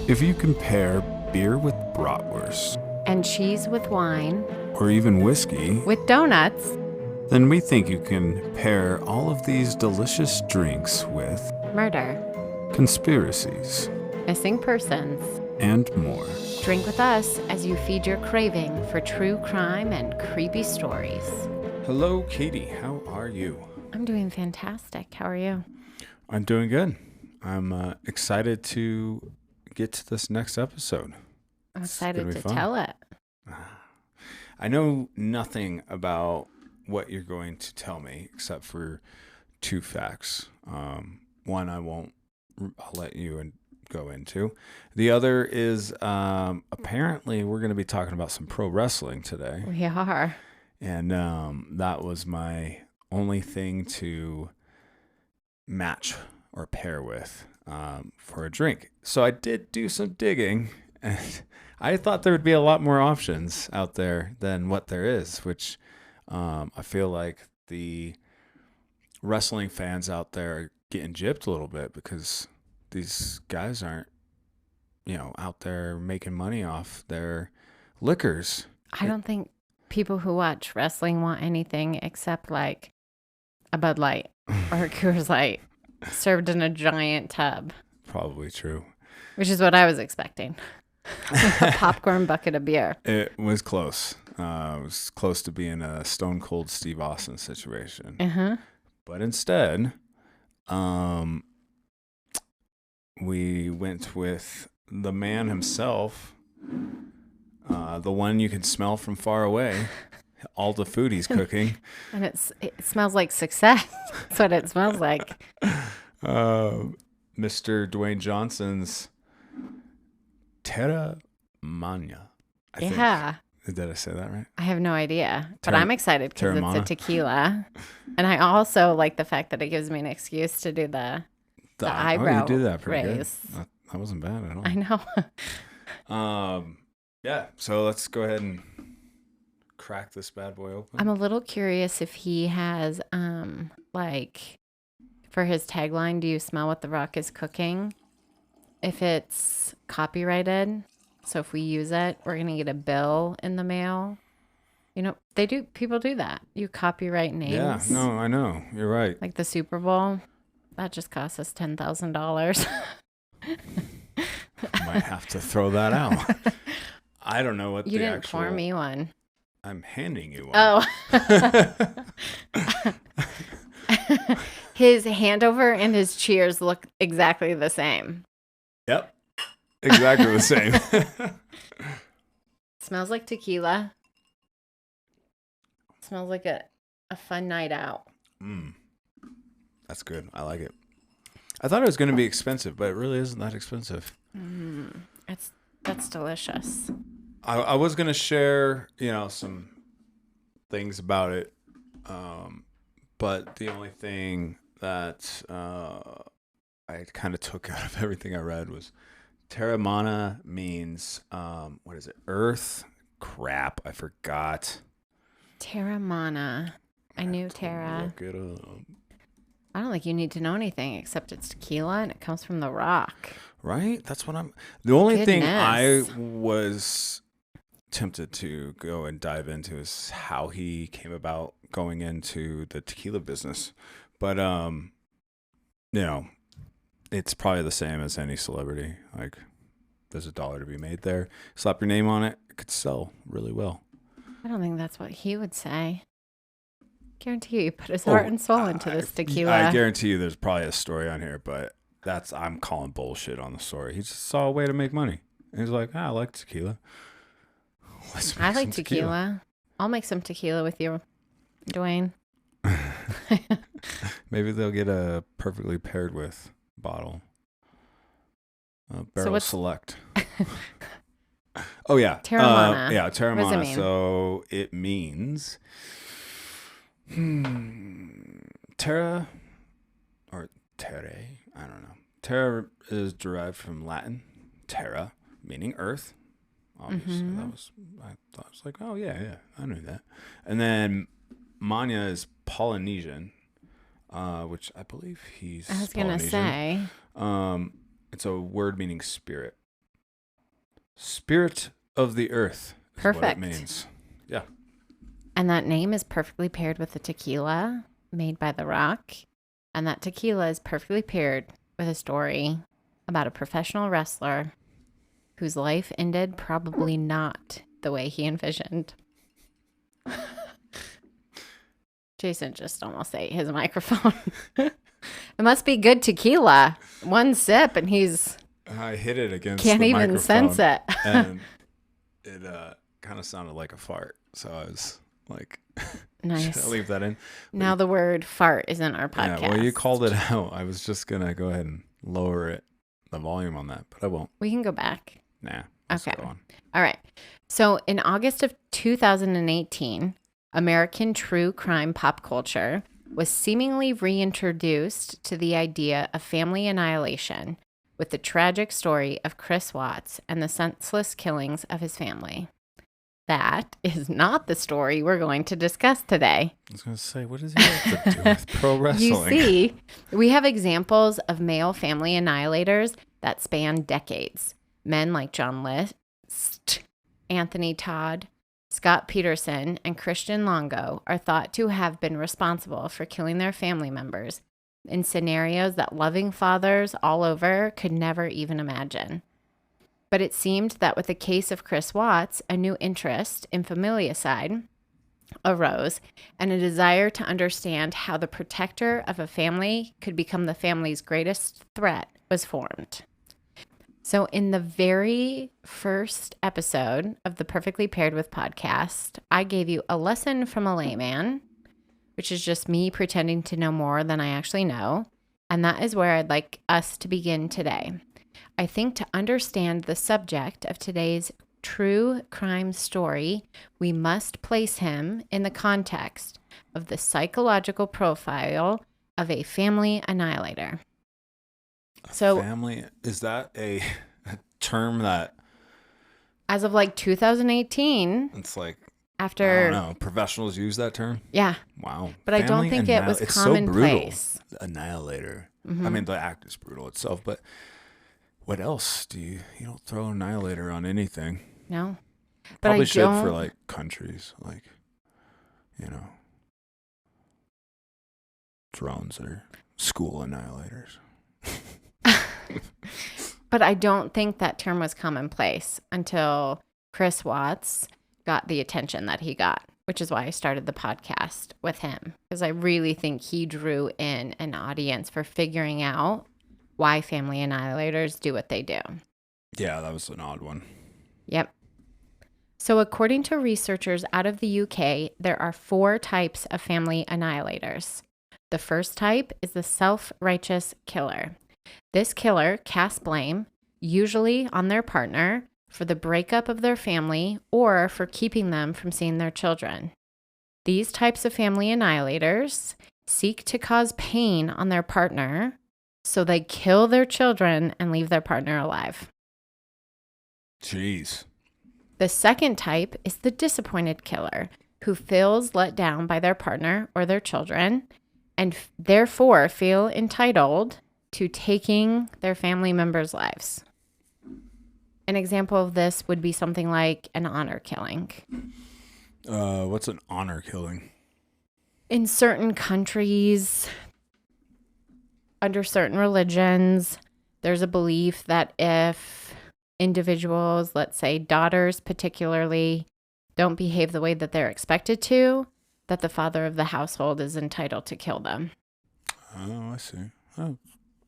If you compare beer with bratwurst, And cheese with wine, or even whiskey, with donuts, then we think you can pair all of these delicious drinks with murder, conspiracies missing persons. and more. Drink with us as you feed your craving for true crime and creepy stories. Hello, Katie. How are you? I'm doing fantastic. How are you? I'm doing good. I'm excited to get to this next episode. I'm It's excited gonna be to fun. tell it. I know nothing about what you're going to tell me except for two facts. One I'll let you go into. The other is apparently we're going to be talking about some pro wrestling today. We are. And that was my only thing to match or pair with for a drink. So I did do some digging, and I thought there would be a lot more options out there than what there is, which I feel like the wrestling fans out there are getting gypped a little bit because these guys aren't, out there making money off their liquors. I don't think people who watch wrestling want anything except like a Bud Light or a Coors Light served in a giant tub, Probably true. which is what I was expecting. A popcorn bucket of beer. It was close. It was close to being a Stone Cold Steve Austin situation. Uh-huh. But instead, we went with the man himself, the one you can smell from far away, all the food he's cooking. And it smells like success. That's what it smells like. Mr. Dwayne Johnson's Teremana. I think. Yeah. Did I say that right? I have no idea, but I'm excited because it's Teremana? a tequila. And I also like the fact that it gives me an excuse to do the eyebrow you did that pretty raise. good. That wasn't bad at all. I know. Yeah, so let's go ahead and crack this bad boy open. I'm a little curious if he has, like, for his tagline, "Do you smell what the Rock is cooking?" If it's copyrighted, so if we use it, we're gonna get a bill in the mail. People do that. You copyright names. Yeah, no, I know. You're right. Like the Super Bowl, that just cost us $10,000. Might have to throw that out. I don't know what You the didn't actual... pour me one. I'm handing you one. Oh. His handover and his cheers look exactly the same. Yep. Exactly the same. Smells like tequila. Smells like a fun night out. That's good. I like it. I thought it was going to be expensive, but it really isn't that expensive. That's delicious. I was going to share, some things about it. But the only thing that I kind of took out of everything I read was Teremana means, what is it? Earth? Crap. I forgot. Teremana. I knew Terra. Look it up. I don't think you need to know anything except it's tequila and it comes from the Rock. Right? That's what the only thing I Goodness. was tempted to go and dive into is how he came about going into the tequila business. But, it's probably the same as any celebrity. Like, there's $1 to be made there. Slap your name on it. It could sell really well. I don't think that's what he would say. Guarantee you he put his heart and soul into this tequila. I guarantee you there's probably a story on here, but I'm calling bullshit on the story. He just saw a way to make money. And he's like, I like tequila. Let's make I like some tequila. I'll make some tequila with you, Dwayne. Maybe they'll get a perfectly paired with bottle. Barrel Select. Oh, yeah. Teremana. Yeah, What does it Teremana. mean? So it means terra or terre. I don't know. Terra is derived from Latin terra, meaning earth. Obviously, I thought, it's like, oh, yeah, I knew that. And then Manya is Polynesian, which I believe he's I was going to Polynesian. say. It's a word meaning spirit. Spirit of the earth is what it Perfect. means. Yeah. And that name is perfectly paired with the tequila made by The Rock. And that tequila is perfectly paired with a story about a professional wrestler whose life ended probably not the way he envisioned. Jason just almost ate his microphone. It must be good tequila. One sip and he's I hit it against can't the even microphone, sense it. and it kind of sounded like a fart. So I was like, Nice. should I leave that in? Now the word fart is in our podcast. Yeah, well, you called it out. I was just going to go ahead and lower the volume on that, but I won't. We can go back. Nah. Okay. Go on. All right. So in August of 2018, American true crime pop culture was seemingly reintroduced to the idea of family annihilation with the tragic story of Chris Watts and the senseless killings of his family. That is not the story we're going to discuss today. I was going to say, what does he have to do with pro wrestling? You see, we have examples of male family annihilators that span decades. Men like John List, Anthony Todd, Scott Peterson, and Christian Longo are thought to have been responsible for killing their family members in scenarios that loving fathers all over could never even imagine. But it seemed that with the case of Chris Watts, a new interest in familicide arose and a desire to understand how the protector of a family could become the family's greatest threat was formed. So in the very first episode of the Perfectly Paired With podcast, I gave you a lesson from a layman, which is just me pretending to know more than I actually know. And that is where I'd like us to begin today. I think to understand the subject of today's true crime story, we must place him in the context of the psychological profile of a family annihilator. So, family, is that a term that as of like 2018, it's like, after, I don't know, professionals use that term? Yeah. Wow. But I don't think it was it's commonplace. So brutal. Annihilator. Mm-hmm. I mean, the act is brutal itself, but what else do you don't throw annihilator on anything? No. But Probably I should don't, for like countries, like, drones that are school annihilators. But I don't think that term was commonplace until Chris Watts got the attention that he got, which is why I started the podcast with him, because I really think he drew in an audience for figuring out why family annihilators do what they do. Yeah, that was an odd one. Yep. So according to researchers out of the UK, there are 4 types of family annihilators. The first type is the self-righteous killer. This killer casts blame, usually on their partner, for the breakup of their family or for keeping them from seeing their children. These types of family annihilators seek to cause pain on their partner, so they kill their children and leave their partner alive. Jeez. The second type is the disappointed killer, who feels let down by their partner or their children and therefore feel entitled to taking their family members' lives. An example of this would be something like an honor killing. What's an honor killing? In certain countries, under certain religions, there's a belief that if individuals, let's say daughters particularly, don't behave the way that they're expected to, that the father of the household is entitled to kill them. Oh, I see. Oh,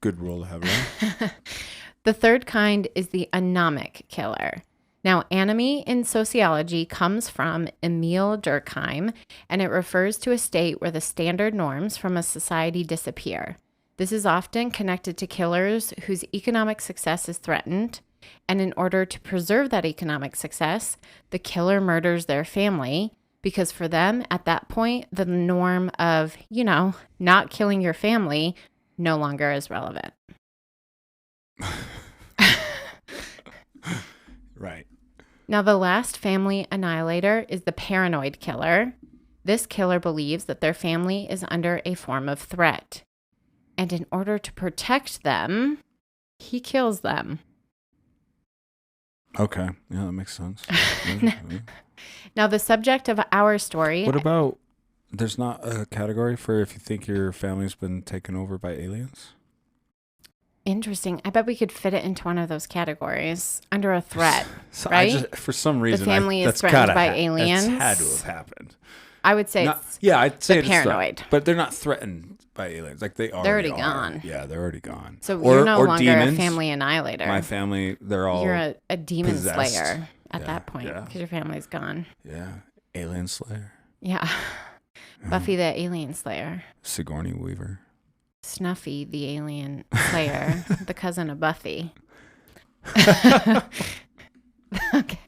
good rule to have, right? The third kind is the anomic killer. Now, anomy in sociology comes from Emil Durkheim, and it refers to a state where the standard norms from a society disappear. This is often connected to killers whose economic success is threatened, and in order to preserve that economic success, the killer murders their family, because for them, at that point, the norm of, not killing your family no longer is relevant. Right. Now, the last family annihilator is the paranoid killer. This killer believes that their family is under a form of threat. And in order to protect them, he kills them. Okay. Yeah, that makes sense. Yeah. Now, the subject of our story. What about, there's not a category for if you think your family's been taken over by aliens? Interesting. I bet we could fit it into one of those categories under a threat, So right? for some reason, family is that's threatened gotta by aliens. That's had to have happened. I would say I'd say it's paranoid. But they're not threatened by aliens. Like they're already are. gone. Yeah, they're already gone. So you're no longer demons. a family annihilator. My family, they're all. You're a demon possessed. slayer at that point because your family's gone. Yeah, alien slayer. Yeah. Buffy the alien slayer. Sigourney Weaver. Snuffy the alien slayer, the cousin of Buffy. Okay.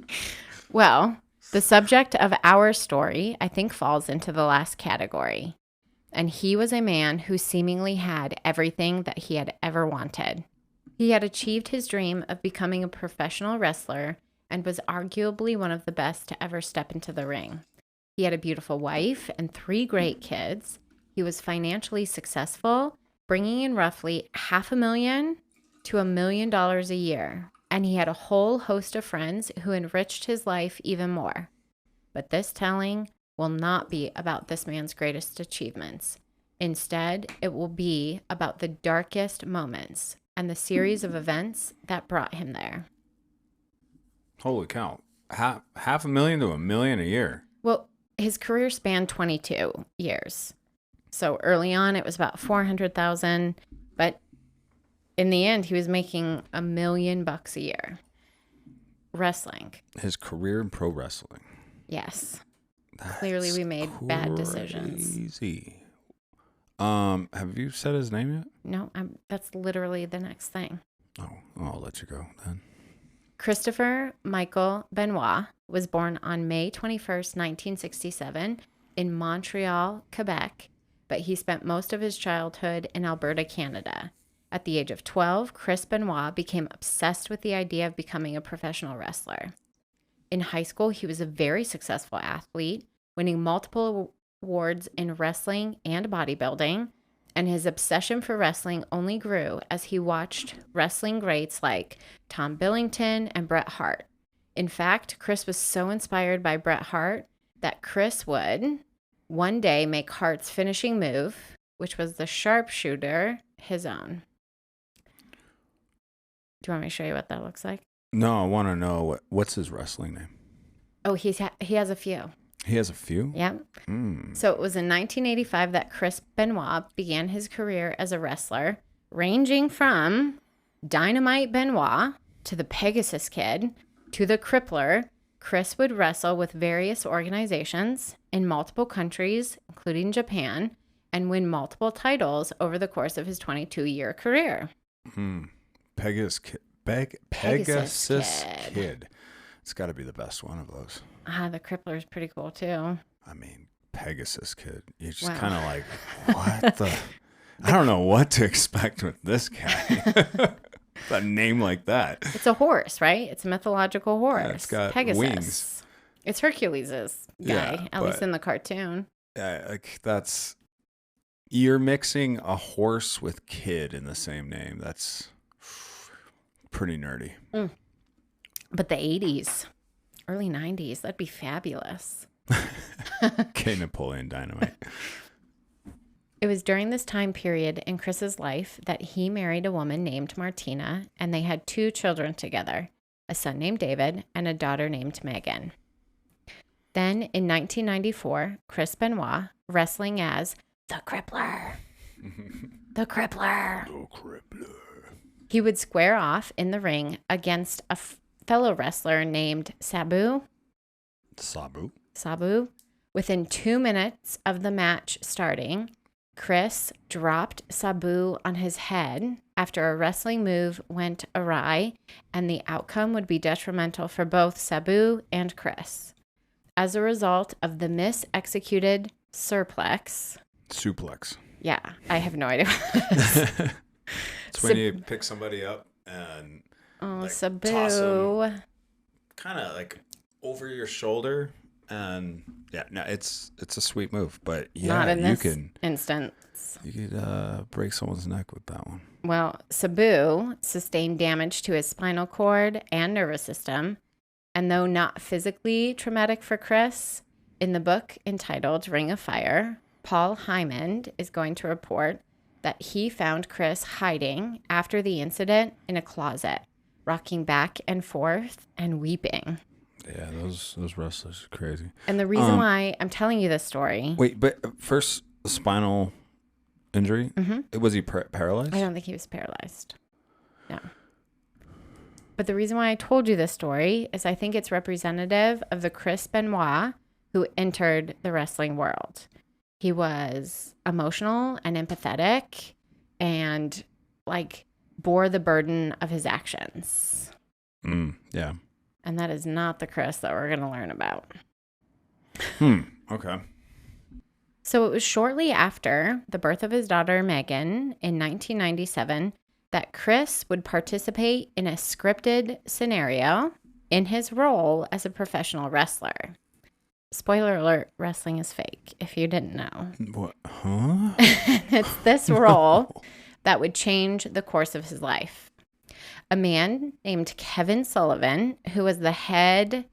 Well, the subject of our story, I think, falls into the last category. And he was a man who seemingly had everything that he had ever wanted. He had achieved his dream of becoming a professional wrestler and was arguably one of the best to ever step into the ring. He had a beautiful wife and 3 great kids. He was financially successful, bringing in roughly $500,000 to $1 million a year. And he had a whole host of friends who enriched his life even more. But this telling will not be about this man's greatest achievements. Instead, it will be about the darkest moments and the series of events that brought him there. Holy cow. $500,000 to $1 million a year. Well, his career spanned 22 years. So early on, it was about 400,000, but in the end, he was making $1 million a year wrestling. His career in pro wrestling. Yes. Clearly, we made bad decisions. Crazy. Have you said his name yet? No, that's literally the next thing. Oh, I'll let you go then. Christopher Michael Benoit was born on May 21st, 1967 in Montreal, Quebec, but he spent most of his childhood in Alberta, Canada. At the age of 12, Chris Benoit became obsessed with the idea of becoming a professional wrestler. In high school, he was a very successful athlete, winning multiple awards in wrestling and bodybuilding, and his obsession for wrestling only grew as he watched wrestling greats like Tom Billington and Bret Hart. In fact, Chris was so inspired by Bret Hart that Chris would one day make Hart's finishing move, which was the sharpshooter, his own. Do you want me to show you what that looks like? No, I want to know what's his wrestling name. Oh, he has a few. He has a few? Yep. So it was in 1985 that Chris Benoit began his career as a wrestler, ranging from Dynamite Benoit to the Pegasus Kid to the Crippler. Chris would wrestle with various organizations in multiple countries, including Japan, and win multiple titles over the course of his 22-year career. Pegasus Kid. It's got to be the best one of those. The Crippler is pretty cool, too. I mean, Pegasus Kid. You're just kind of like, what the? I don't know what to expect with this guy. A name like that. It's a horse, right? It's a mythological horse. Yeah, it's got Pegasus. wings. It's Hercules' guy, Yeah, at least in the cartoon. You're mixing a horse with kid in the same name. That's pretty nerdy. But the 80s, early 90s, that'd be fabulous. Okay, Napoleon Dynamite. It was during this time period in Chris's life that he married a woman named Martina, and they had 2 children together, a son named David and a daughter named Megan. Then, in 1994, Chris Benoit, wrestling as the Crippler. The Crippler. The Crippler. He would square off in the ring against a fellow wrestler named Sabu. Within 2 minutes of the match starting, Chris dropped Sabu on his head after a wrestling move went awry, and the outcome would be detrimental for both Sabu and Chris. As a result of the mis-executed suplex. Yeah, I have no idea what it is. It's when you pick somebody up and Sabu. toss them kind of like over your shoulder And yeah, no, it's a sweet move, but Not yeah, in you this can instance. you could break someone's neck with that one. Well, Sabu sustained damage to his spinal cord and nervous system. And though not physically traumatic for Chris, in the book entitled Ring of Fire, Paul Hyman is going to report that he found Chris hiding after the incident in a closet, rocking back and forth and weeping. Yeah, those wrestlers are crazy. And the reason why I'm telling you this story... Wait, but first, the spinal injury? Mm-hmm. Was he paralyzed? I don't think he was paralyzed. No. But the reason why I told you this story is I think it's representative of the Chris Benoit who entered the wrestling world. He was emotional and empathetic and like bore the burden of his actions. Yeah. And that is not the Chris that we're going to learn about. Okay. So it was shortly after the birth of his daughter, Megan, in 1997, that Chris would participate in a scripted scenario in his role as a professional wrestler. Spoiler alert, wrestling is fake, if you didn't know. What? Huh? It's this role that would change the course of his life. A man named Kevin Sullivan, who was the head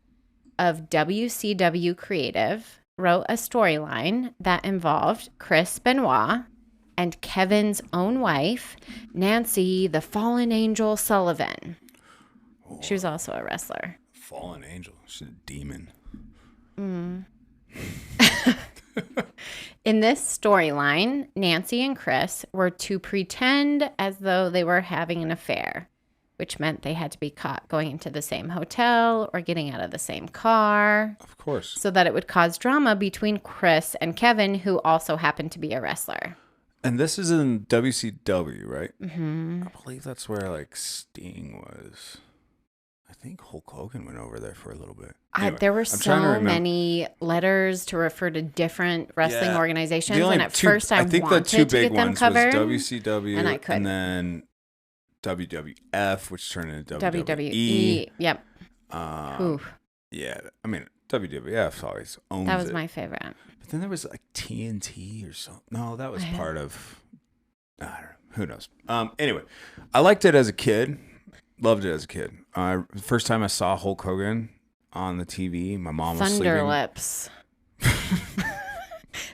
of WCW Creative, wrote a storyline that involved Chris Benoit and Kevin's own wife, Nancy the Fallen Angel Sullivan. Oh. She was also a wrestler. Fallen angel. She's a demon. In this storyline, Nancy and Chris were to pretend as though they were having an affair, which meant they had to be caught going into the same hotel or getting out of the same car. Of course. So that it would cause drama between Chris and Kevin, who also happened to be a wrestler. And this is in WCW, right? Mm-hmm. I believe that's where like Sting was. I think Hulk Hogan went over there for a little bit. Anyway, there were so many letters to refer to different wrestling organizations, and at first I think wanted the two to big get them ones covered, was WCW and I couldn't. and then WWF, which turned into WWE. Yep. Yeah, I mean WWF always owns it. That was my favorite. But then there was like TNT or something. No, that was part of. I don't know. Who knows? Anyway, I liked it as a kid. Loved it as a kid. The first time I saw Hulk Hogan on the TV, my mom was sleeping. Thunderlips.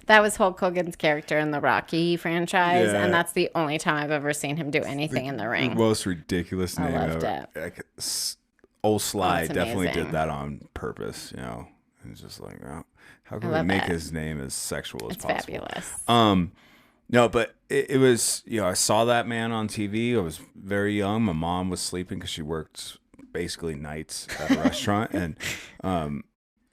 That was Hulk Hogan's character in the Rocky franchise, and that's the only time I've ever seen him do anything in the ring. The most ridiculous name loved ever. it. Old Sly definitely amazing. did that on purpose, you know. It's just like, oh, how can we make his name as sexual as possible? It's fabulous. No, but it was, you know, I saw that man on TV. I was very young. My mom was sleeping because she worked basically nights at a restaurant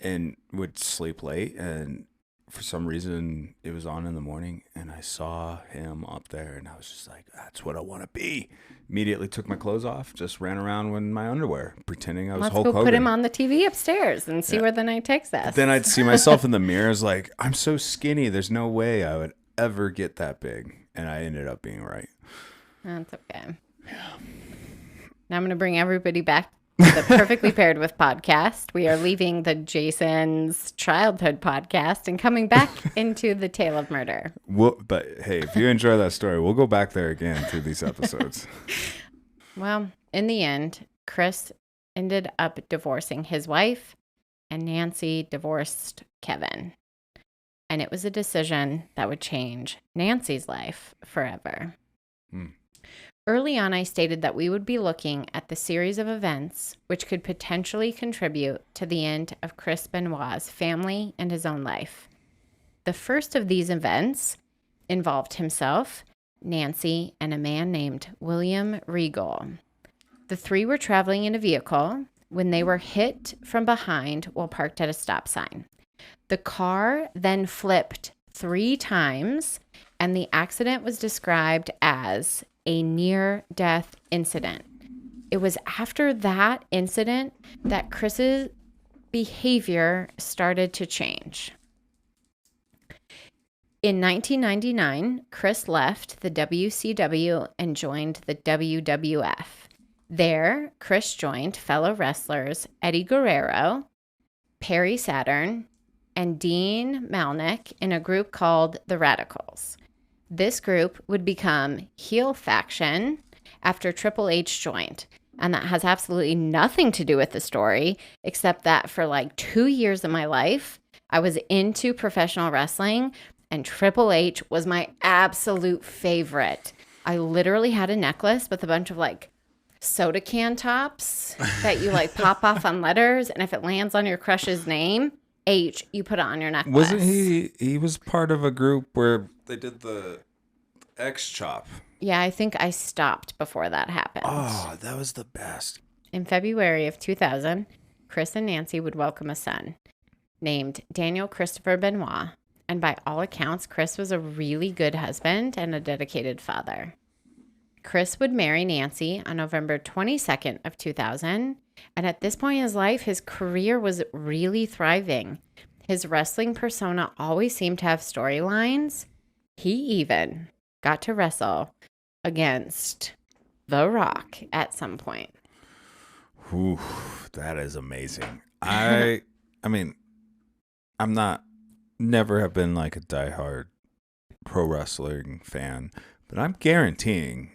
and would sleep late. And for some reason, it was on in the morning, and I saw him up there, and I was just like, that's what I want to be. Immediately took my clothes off, just ran around in my underwear, pretending I was Hulk Hogan. Let's go put him on the TV upstairs and see where the night takes us. But then I'd see myself in the mirror. I was like, I'm so skinny. There's no way I would ever get that big. And I ended up being right. That's okay. Yeah. Now I'm going to bring everybody back to the Perfectly Paired With podcast. We are leaving the Jason's childhood podcast and coming back into the Tale of Murder. But hey, if you enjoy that story, we'll go back there again through these episodes. Well, in the end, Chris ended up divorcing his wife, and Nancy divorced Kevin. And it was a decision that would change Nancy's life forever. Early on, I stated that we would be looking at the series of events which could potentially contribute to the end of Chris Benoit's family and his own life. The first of these events involved himself, Nancy, and a man named William Regal. The three were traveling in a vehicle when they were hit from behind while parked at a stop sign. The car then flipped 3 times, and the accident was described as a near-death incident. It was after that incident that Chris's behavior started to change. In 1999, Chris left the WCW and joined the WWF. There, Chris joined fellow wrestlers Eddie Guerrero, Perry Saturn, and Dean Malnick in a group called the Radicals. This group would become Heel Faction after Triple H joined. And that has absolutely nothing to do with the story, except that for like 2 years of my life, I was into professional wrestling, and Triple H was my absolute favorite. I literally had a necklace with a bunch of like soda can tops that you like pop off on letters. And if it lands on your crush's name, H, you put it on your necklace. Wasn't he was part of a group where they did the X Chop? Yeah, I think I stopped before that happened. Oh, that was the best. In February of 2000, Chris and Nancy would welcome a son named Daniel Christopher Benoit. And by all accounts, Chris was a really good husband and a dedicated father. Chris would marry Nancy on November 22nd of 2000. And at this point in his life, his career was really thriving. His wrestling persona always seemed to have storylines. He even got to wrestle against The Rock at some point. Ooh, that is amazing. I mean, never have been like a diehard pro wrestling fan, but I'm guaranteeing,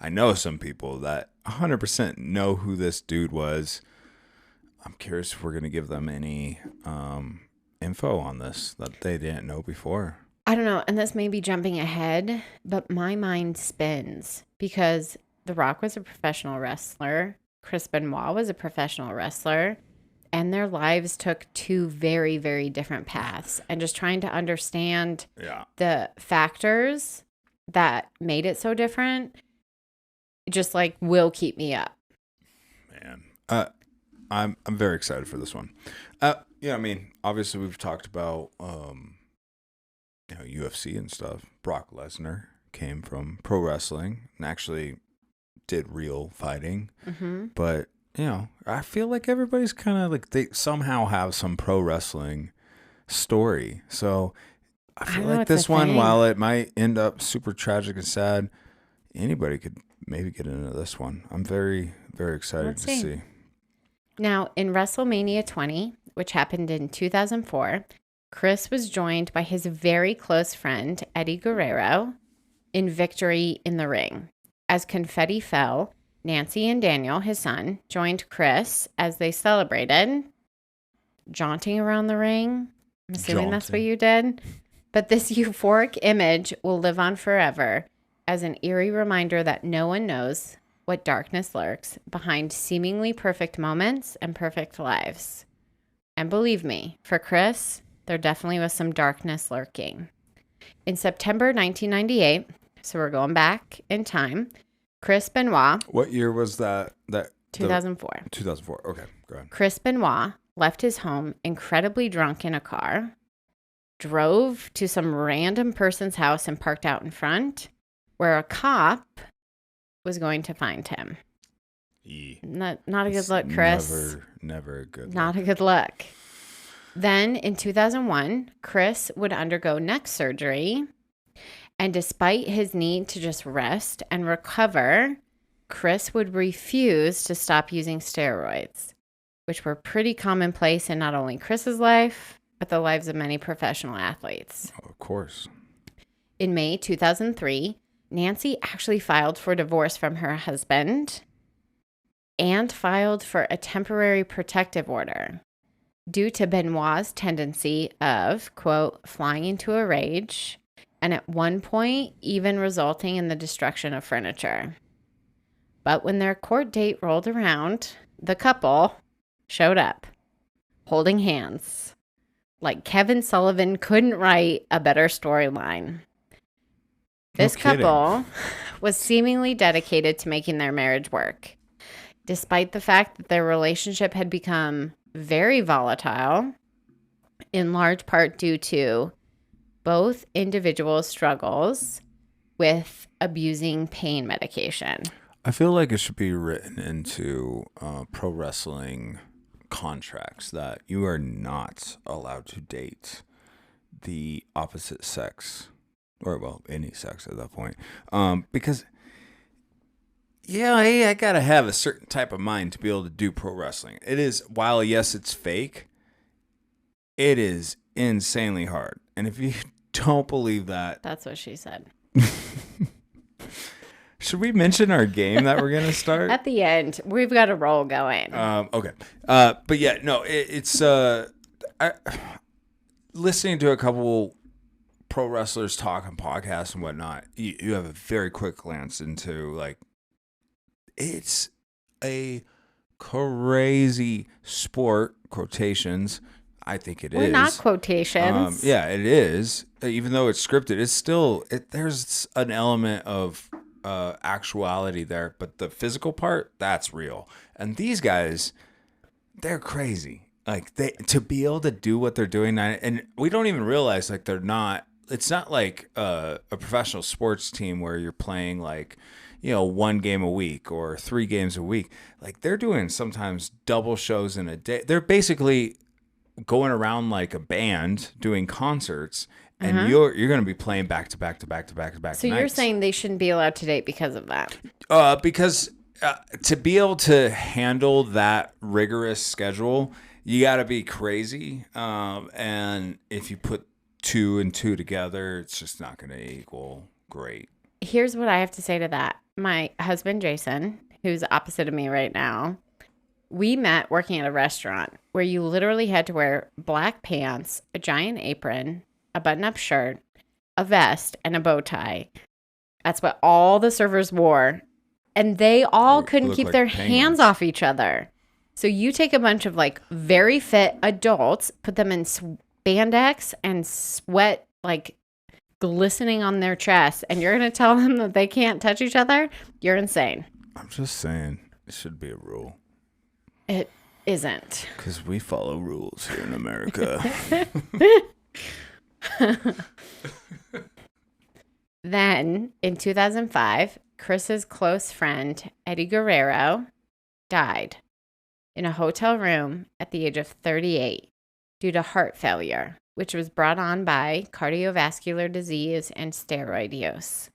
I know some people that 100% know who this dude was. I'm curious if we're going to give them any info on this that they didn't know before. I don't know, and this may be jumping ahead, but my mind spins because The Rock was a professional wrestler, Chris Benoit was a professional wrestler, and their lives took two very, very different paths. And just trying to understand the factors that made it so different, just like will keep me up. Man, I'm very excited for this one. Yeah, I mean, obviously we've talked about UFC and stuff. Brock Lesnar came from pro wrestling and actually did real fighting. Mm-hmm. But, I feel like everybody's kind of like they somehow have some pro wrestling story. So I feel like this one, while it might end up super tragic and sad, anybody could maybe get into this one. I'm very, very excited to see. Now, in WrestleMania 20, which happened in 2004, Chris was joined by his very close friend, Eddie Guerrero, in victory in the ring. As confetti fell, Nancy and Daniel, his son, joined Chris as they celebrated, jaunting around the ring. I'm assuming that's what you did. But this euphoric image will live on forever as an eerie reminder that no one knows what darkness lurks behind seemingly perfect moments and perfect lives. And believe me, for Chris, there definitely was some darkness lurking. In September 1998, so we're going back in time, Chris Benoit. What year was that? 2004. 2004. Okay, go ahead. Chris Benoit left his home incredibly drunk in a car, drove to some random person's house and parked out in front, where a cop was going to find him. Not a good look, Chris. Never a good look. Not a good look. Then in 2001, Chris would undergo neck surgery. And despite his need to just rest and recover, Chris would refuse to stop using steroids, which were pretty commonplace in not only Chris's life, but the lives of many professional athletes. Oh, of course. In May 2003, Nancy actually filed for divorce from her husband and filed for a temporary protective order due to Benoit's tendency of, quote, flying into a rage, and at one point, even resulting in the destruction of furniture. But when their court date rolled around, the couple showed up, holding hands. Like Kevin Sullivan couldn't write a better storyline. This couple was seemingly dedicated to making their marriage work, despite the fact that their relationship had become very volatile, in large part due to both individuals' struggles with abusing pain medication. I feel like it should be written into pro wrestling contracts that you are not allowed to date the opposite sex, or well, any sex at that point, because I gotta have a certain type of mind to be able to do pro wrestling. It is, while yes, it's fake, It is insanely hard. And if you don't believe that, That's what she said. should we mention our game that we're going to start? At the end, we've got a roll going. Okay. But yeah, no, listening to a couple pro wrestlers talk on podcasts and whatnot, you have a very quick glance into like, it's a crazy sport, quotations. I think it is. We're not quotations. Yeah, it is. Even though it's scripted, it's still, there's an element of actuality there, but the physical part, that's real. And these guys, they're crazy. Like to be able to do what they're doing, and we don't even realize like they're not. It's not like a professional sports team where you're playing like, one game a week or 3 games a week. Like they're doing sometimes double shows in a day. They're basically going around like a band doing concerts, and you're going to be playing back to back to back to back to back. So nights. you're saying they shouldn't be allowed to date because of that? Because to be able to handle that rigorous schedule, you got to be crazy. And if you put 2 and 2 together, it's just not going to equal great. Here's what I have to say to that. My husband, Jason, who's opposite of me right now, we met working at a restaurant where you literally had to wear black pants, a giant apron, a button-up shirt, a vest, and a bow tie. That's what all the servers wore. And they all couldn't keep like their penguins. hands off each other. So you take a bunch of like very fit adults, put them in spandex and sweat like glistening on their chest, and you're going to tell them that they can't touch each other? You're insane. I'm just saying, it should be a rule. It isn't. Because we follow rules here in America. Then, in 2005, Chris's close friend, Eddie Guerrero, died in a hotel room at the age of 38 due to heart failure, which was brought on by cardiovascular disease and steroid use.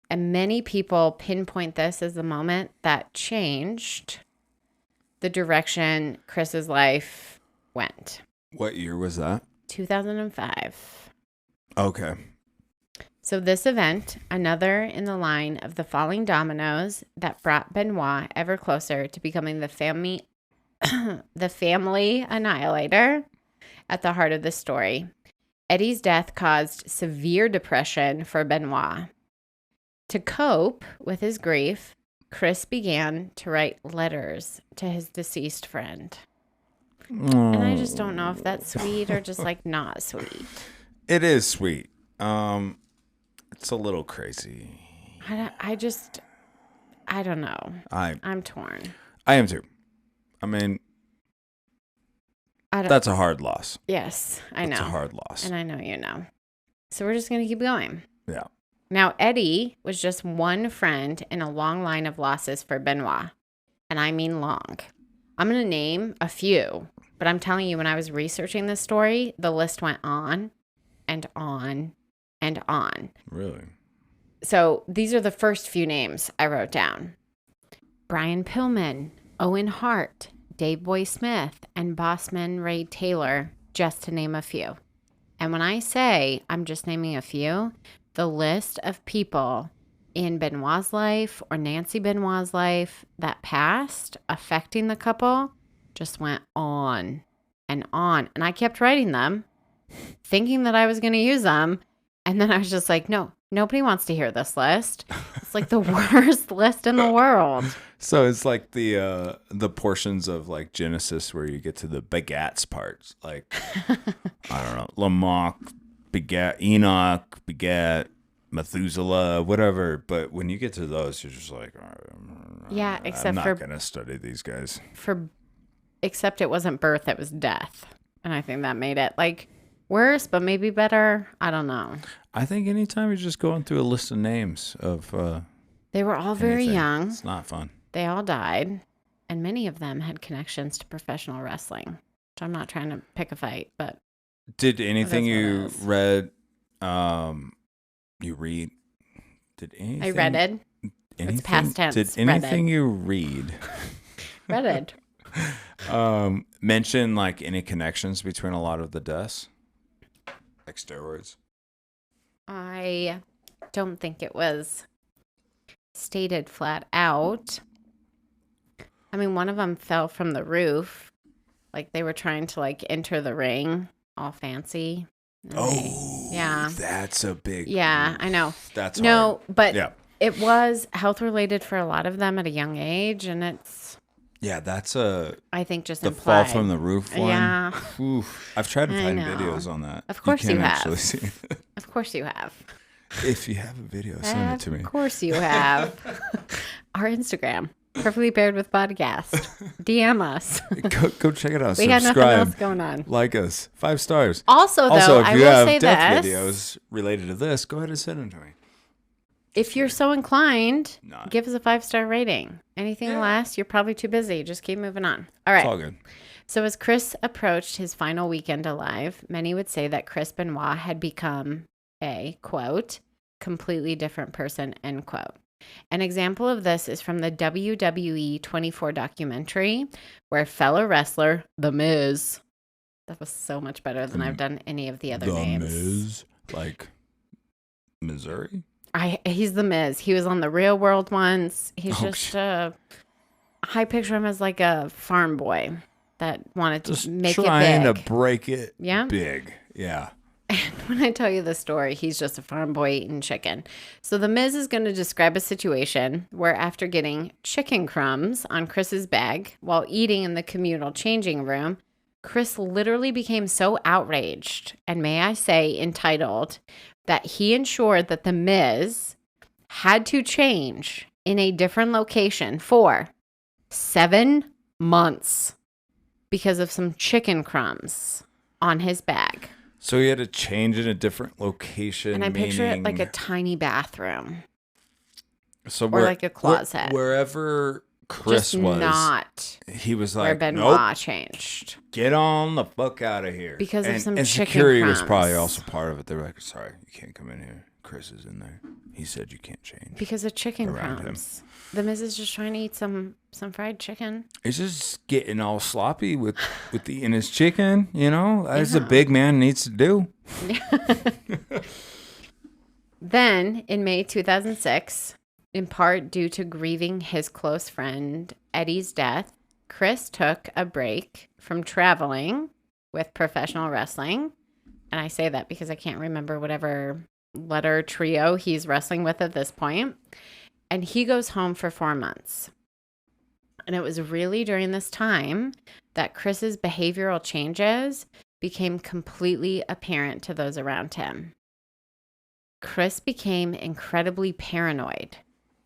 And many people pinpoint this as the moment that changed the direction Chris's life went. What year was that? 2005. Okay. So this event, another in the line of the falling dominoes that brought Benoit ever closer to becoming the family annihilator at the heart of the story. Eddie's death caused severe depression for Benoit. To cope with his grief, Chris began to write letters to his deceased friend. And I just don't know if that's sweet or just like not sweet. It is sweet. It's a little crazy. I don't know. I'm torn. I am too. I mean, that's a hard loss. Yes, I know. That's a hard loss. And I know you know. So we're just going to keep going. Yeah. Now, Eddie was just one friend in a long line of losses for Benoit. And I mean long. I'm going to name a few, but I'm telling you, when I was researching this story, the list went on and on and on. Really? So these are the first few names I wrote down. Brian Pillman, Owen Hart, Dave Boy Smith, and Bossman Ray Taylor, just to name a few. And when I say I'm just naming a few, the list of people in Benoit's life or Nancy Benoit's life that passed affecting the couple just went on and on. And I kept writing them, thinking that I was going to use them. And then I was just like, no, nobody wants to hear this list. It's like the worst list in the world. So it's like the portions of like Genesis where you get to the begats parts. Like, I don't know, Lamech begat Enoch, begat Methuselah, whatever. But when you get to those, you're just like, yeah, except I'm not going to study these guys. Except it wasn't birth, it was death. And I think that made it like worse, but maybe better. I don't know. I think anytime you're just going through a list of names of they were all very young. It's not fun. They all died, and many of them had connections to professional wrestling. Which I'm not trying to pick a fight, but did anything you read you read? Did anything I read it. It's past tense. Did anything you read? Read it. Mention like any connections between a lot of the deaths, like steroids. I don't think it was stated flat out. I mean, one of them fell from the roof. Like they were trying to like enter the ring all fancy. Yeah. That's a big. Yeah, I know. That's no, hard. but Yeah. it was health related for a lot of them at a young age, and it's. Yeah, that's I think just the implied. fall from the roof one. Yeah. Oof. I've tried to I find know. videos on that. Of course you can't have. actually see it. Of course you have. If you have a video, send it to me. Of course you have. Our Instagram, Perfectly Paired with Podcast. DM us. Go check it out. We got Subscribe. nothing else going on. Like us. 5 stars. Also, though, Also, if I you will have say death this. videos related to this, go ahead and send them to me. If you're so inclined, Not. give us a 5-star rating. Anything less, you're probably too busy. Just keep moving on. All It's right. all good. So as Chris approached his final weekend alive, many would say that Chris Benoit had become a, quote, completely different person, end quote. An example of this is from the WWE 24 documentary where fellow wrestler, The Miz, that was so much better than I've done any of the other names. Miz, like Missouri? He's The Miz. He was on The Real World once. He's Oh, just I picture him as like a farm boy that wanted to Just make it trying big. to break it Yeah? big. Yeah. And when I tell you the story, he's just a farm boy eating chicken. So The Miz is going to describe a situation where after getting chicken crumbs on Chris's bag while eating in the communal changing room, Chris literally became so outraged, and may I say entitled, that he ensured that The Miz had to change in a different location for 7 months because of some chicken crumbs on his bag. So he had to change in a different location. And I picture it like a meaning- tiny bathroom so or like a closet. Wherever Chris just was, not he was where like, Benoit nope, changed. get on the fuck out of here. Because of some and chicken security was crumbs. probably also part of it. They were like, sorry, you can't come in here. Chris is in there. He said you can't change. Because of chicken Around him. crumbs. The Miz is just trying to eat some fried chicken. He's just getting all sloppy with eating his chicken, you know? As a Yeah. big man needs to do. Then, in May 2006, in part due to grieving his close friend Eddie's death, Chris took a break from traveling with professional wrestling. And I say that because I can't remember whatever letter trio he's wrestling with at this point. And he goes home for 4 months. And it was really during this time that Chris's behavioral changes became completely apparent to those around him. Chris became incredibly paranoid.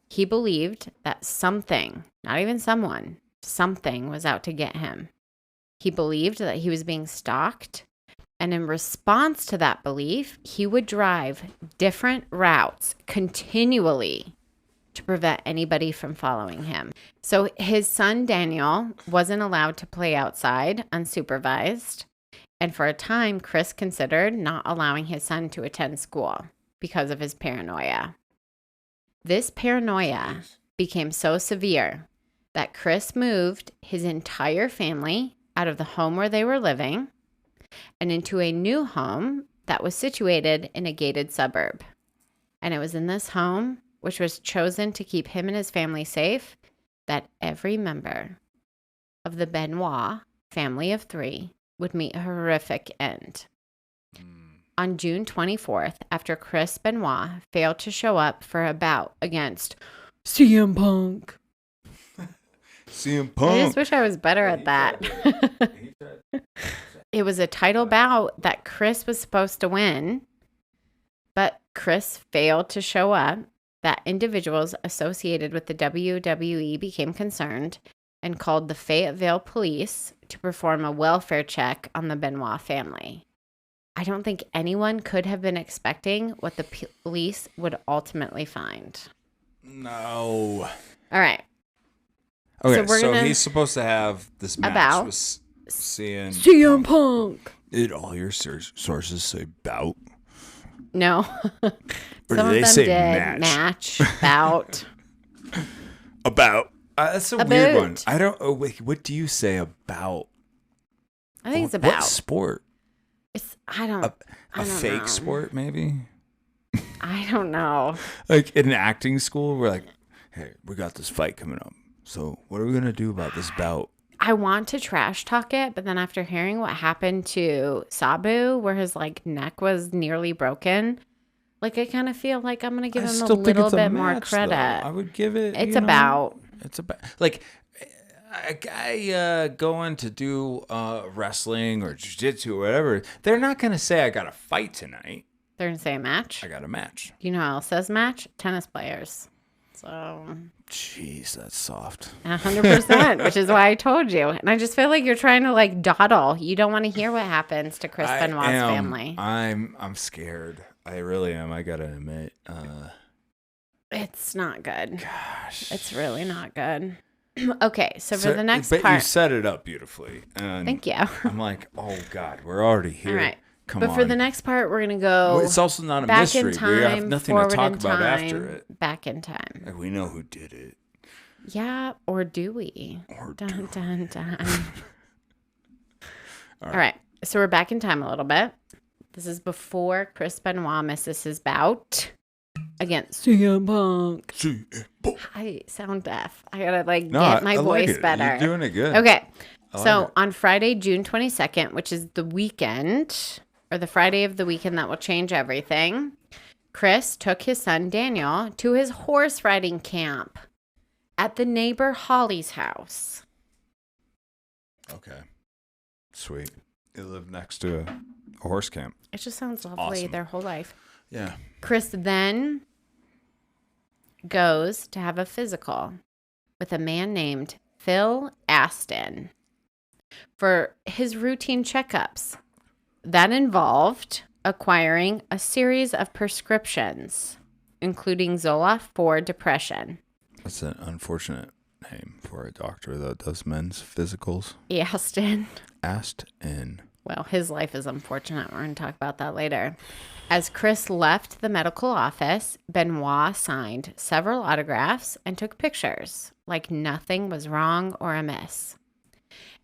He believed that something, not even someone, something was out to get him. He believed that he was being stalked. And in response to that belief, he would drive different routes continually to prevent anybody from following him. So his son, Daniel, wasn't allowed to play outside unsupervised. And for a time, Chris considered not allowing his son to attend school because of his paranoia. This paranoia became so severe that Chris moved his entire family out of the home where they were living and into a new home that was situated in a gated suburb. And it was in this home, which was chosen to keep him and his family safe, that every member of the Benoit family of 3 would meet a horrific end. On June 24th, after Chris Benoit failed to show up for a bout against CM Punk. CM I Punk. just wish I was better at that. It was a title bout that Chris was supposed to win, but Chris failed to show up. That individuals associated with the WWE became concerned and called the Fayetteville police to perform a welfare check on the Benoit family. I don't think anyone could have been expecting what the police would ultimately find. No. All right. Okay, we're so gonna- he's supposed to have this match About- with CM Punk. Did all your sources say bout? No. Or Some did they of them say did. match? Bout. About. That's a A weird one. boot. I don't. Oh, wait, what do you say about? I think it's What about. sport? I don't A fake know. sport, maybe? I don't know. Like in acting school, we're like, hey, we got this fight coming up. So what are we gonna do about this bout? I want to trash talk it, but then after hearing what happened to Sabu, where his like neck was nearly broken, like I kind of feel like I'm gonna give him a little bit more credit. I would give it. It's about. It's about like a guy going to do wrestling or jiu-jitsu or whatever. They're not gonna say I got a fight tonight. They're gonna say a match. I got a match. You know how else says match? Tennis players. So. Jeez, that's soft. 100%, which is why I told you. And I just feel like you're trying to like dawdle. You don't want to hear what happens to Chris Benoit's family. I'm scared. I really am. I gotta admit. It's not good. Gosh, It's really not good. Okay, so for the next but part. you set it up beautifully. And Thank you. I'm like, oh God, we're already here. All right. Come But on. for the next part, we're going to go Well, it's also not a back mystery. in time, We have nothing to forward talk in about time, after it. back in time. Like, we know who did it. Yeah, or do we? Or Dun, dun, dun. All All right. So we're back in time a little bit. This is before Chris Benoit misses his bout against CM Punk. I sound deaf. I gotta get my voice better. You're doing it good. Okay. I So like it. on Friday, June 22nd, which is the weekend, or the Friday of the weekend that will change everything, Chris took his son Daniel to his horse riding camp at the neighbor Holly's house. Okay. Sweet. They live next to a horse camp. It just sounds lovely Awesome. their whole life. Yeah. Chris then goes to have a physical with a man named Phil Aston for his routine checkups. That involved acquiring a series of prescriptions, including Zoloft for depression. That's an unfortunate name for a doctor that does men's physicals. Aston. Aston. Well, his life is unfortunate. We're going to talk about that later. As Chris left the medical office, Benoit signed several autographs and took pictures, like nothing was wrong or amiss.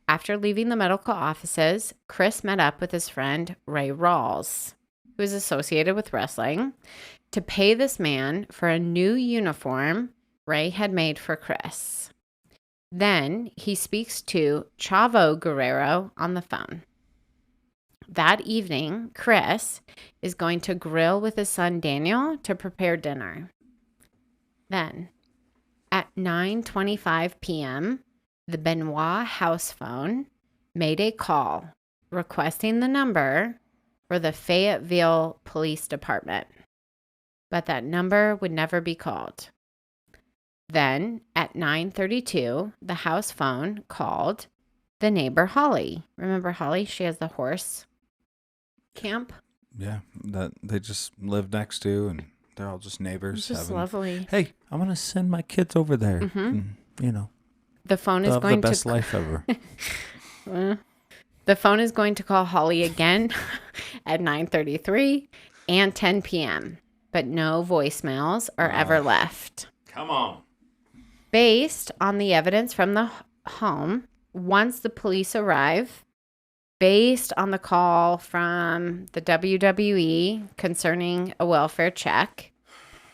After leaving the medical offices, Chris met up with his friend Ray Rawls, who is associated with wrestling, to pay this man for a new uniform Ray had made for Chris. Then he speaks to Chavo Guerrero on the phone. That evening, Chris is going to grill with his son Daniel to prepare dinner. Then, at 9:25 p.m., the Benoit house phone made a call requesting the number for the Fayetteville Police Department, but that number would never be called. Then, at 9:32, the house phone called the neighbor Holly. Remember Holly? She has the horse camp. Yeah, that they just live next to, and they're all just neighbors. It's just lovely. Hey, I'm gonna send my kids over there. Mhm. And, you know, The phone they'll is have going the best to life ever. The phone is going to call Holly again at 9:33 and 10 p.m., but no voicemails are ever left. Come on. Based on the evidence from the home, once the police arrive, based on the call from the WWE concerning a welfare check,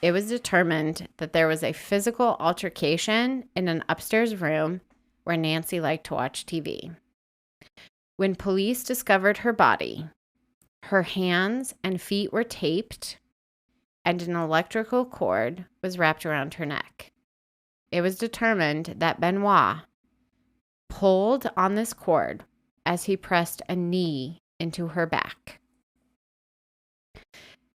it was determined that there was a physical altercation in an upstairs room where Nancy liked to watch TV. When police discovered her body, her hands and feet were taped and an electrical cord was wrapped around her neck. It was determined that Benoit pulled on this cord as he pressed a knee into her back.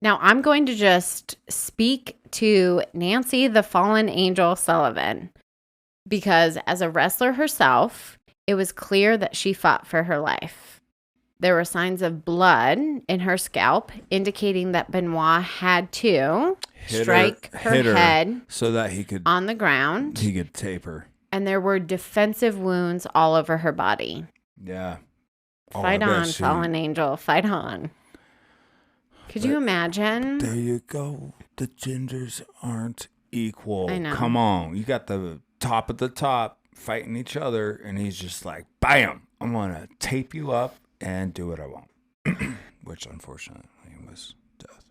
Now, I'm going to just speak to Nancy the Fallen Angel Sullivan, because as a wrestler herself, it was clear that she fought for her life. There were signs of blood in her scalp, indicating that Benoit had to strike her head so that he could on the ground. He could tape her. And there were defensive wounds all over her body. Yeah. Fight on, fallen angel. Fight on. Could you imagine? There you go. The genders aren't equal. I know. Come on. You got the top of the top fighting each other, and he's just like, bam, I'm gonna tape you up and do what I want. Which unfortunately was death.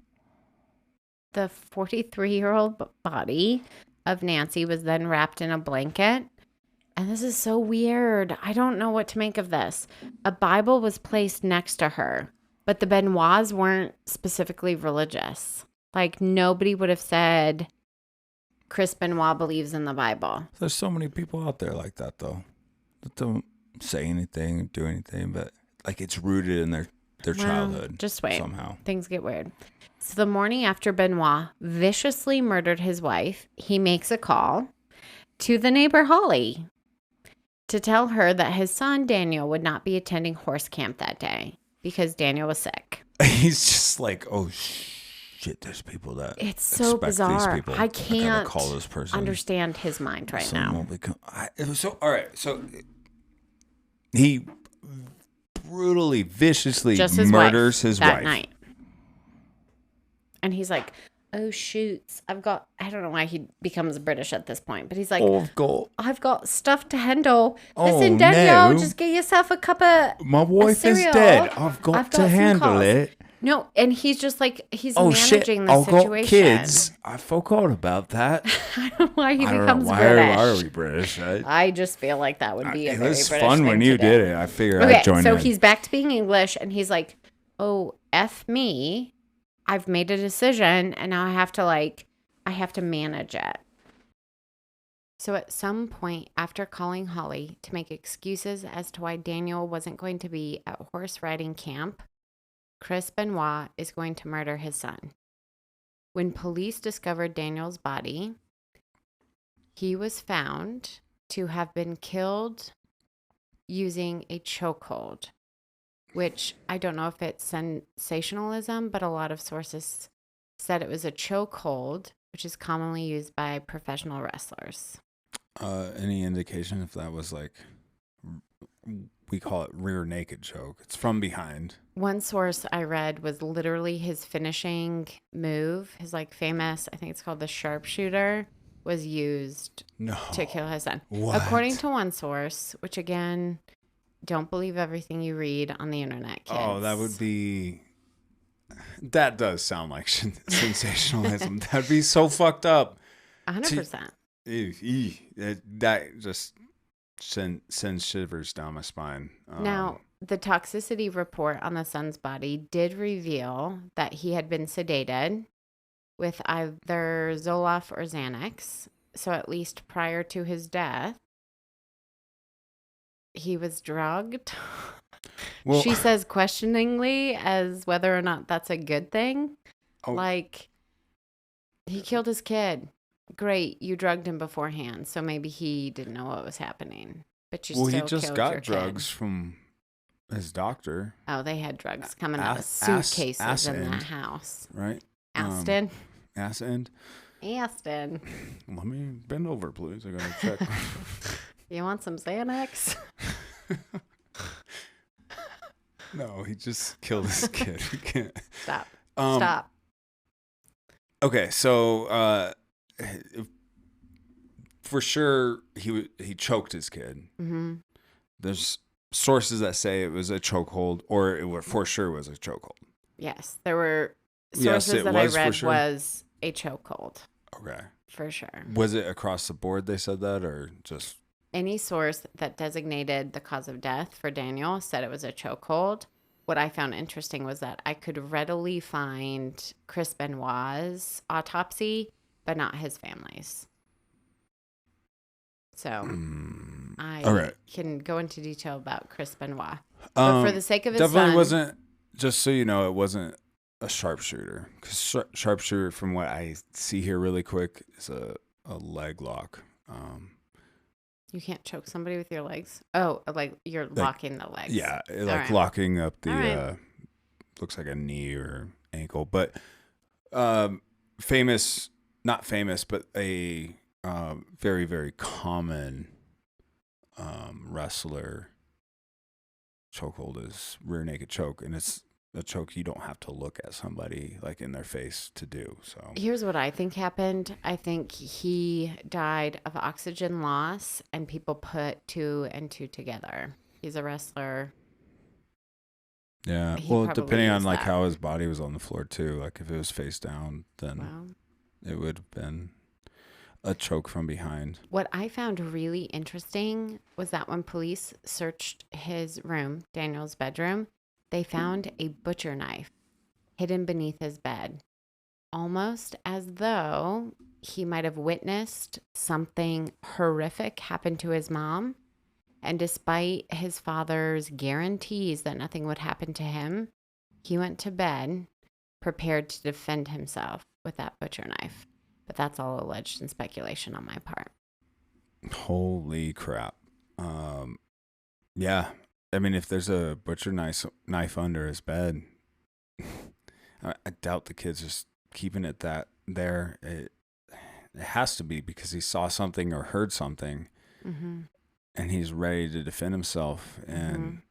The 43-year-old body of Nancy was then wrapped in a blanket. And this is so weird. I don't know what to make of this. A Bible was placed next to her, but the Benoits weren't specifically religious. Like, nobody would have said Chris Benoit believes in the Bible. There's so many people out there like that, though, that don't say anything, do anything, but like it's rooted in their childhood. Just wait. Somehow. Things get weird. So the morning after Benoit viciously murdered his wife, he makes a call to the neighbor Holly to tell her that his son Daniel would not be attending horse camp that day because Daniel was sick. He's just like, oh shit, there's people that it's so bizarre. These people. I can't call this person. understand his mind right now. It was so all right. So he brutally, viciously murders his wife that night, and he's like, oh shoots, I don't know why he becomes British at this point, but he's like, I've got stuff to handle. Listen, Daniel, just get yourself a cup of my wife is dead. I've got to handle it. No, and he's just like, he's managing the situation. I've got kids. I forgot about that. I don't know why he becomes British. Why are we British? I just feel like that would be a very British thing. It was fun when you did it. I figured I'd join in. So he's back to being English, and he's like, oh, F me. I've made a decision, and now I have to manage it. So at some point after calling Holly to make excuses as to why Daniel wasn't going to be at horse riding camp, Chris Benoit is going to murder his son. When police discovered Daniel's body, he was found to have been killed using a chokehold, which I don't know if it's sensationalism, but a lot of sources said it was a chokehold, which is commonly used by professional wrestlers. Any indication if that was like, we call it rear naked choke? It's from behind. One source I read was literally his finishing move, his like famous, I think it's called the sharpshooter, was used to kill his son. What? According to one source, which again, don't believe everything you read on the internet, kids. Oh, that does sound like sensationalism. That'd be so fucked up. 100%. That just sends shivers down my spine. Now, the toxicity report on the son's body did reveal that he had been sedated with either Zoloft or Xanax. So at least prior to his death, he was drugged. Well, she says questioningly as whether or not that's a good thing. Oh. Like, he killed his kid. Great, you drugged him beforehand, so maybe he didn't know what was happening. But you still he just killed got your drugs kid. From his doctor. Oh, they had drugs coming out of suitcases in that house. Right? Aston. Aston. Let me bend over, please. I gotta check. You want some Xanax? No, he just killed his kid. He can't. Stop. Okay, so for sure he choked his kid. Mm-hmm. There's sources that say it was a chokehold, or it for sure was a chokehold. Yes, there were sources that I read was a chokehold. Okay, for sure. Was it across the board? They said that, or just any source that designated the cause of death for Daniel said it was a chokehold. What I found interesting was that I could readily find Chris Benoit's autopsy, but not his family's. So I can go into detail about Chris Benoit. But for the sake of his definitely son, wasn't, just so you know, it wasn't a sharpshooter. Because sharpshooter, from what I see here really quick, is a leg lock. You can't choke somebody with your legs? Oh, like you're locking the legs. Yeah, locking up the, looks like a knee or ankle. But famous, not famous, but a very, very common wrestler chokehold is rear naked choke. And it's a choke you don't have to look at somebody like in their face to do. So Here's what I think happened. I think he died of oxygen loss, and people put two and two together. He's a wrestler. yeah, He well, probably depending on is like that. how his body was on the floor too. Like if it was face down, then Well, it would have been a choke from behind. what I found really interesting was that when police searched his room, Daniel's bedroom, they found a butcher knife hidden beneath his bed, almost as though he might have witnessed something horrific happen to his mom. And despite his father's guarantees that nothing would happen to him, he went to bed prepared to defend himself with that butcher knife. But that's all alleged and speculation on my part. Holy crap! Yeah, I mean, if there's a butcher knife under his bed, I doubt the kid's just keeping it that there. It has to be because he saw something or heard something, Mm-hmm. and he's ready to defend himself. Mm-hmm. And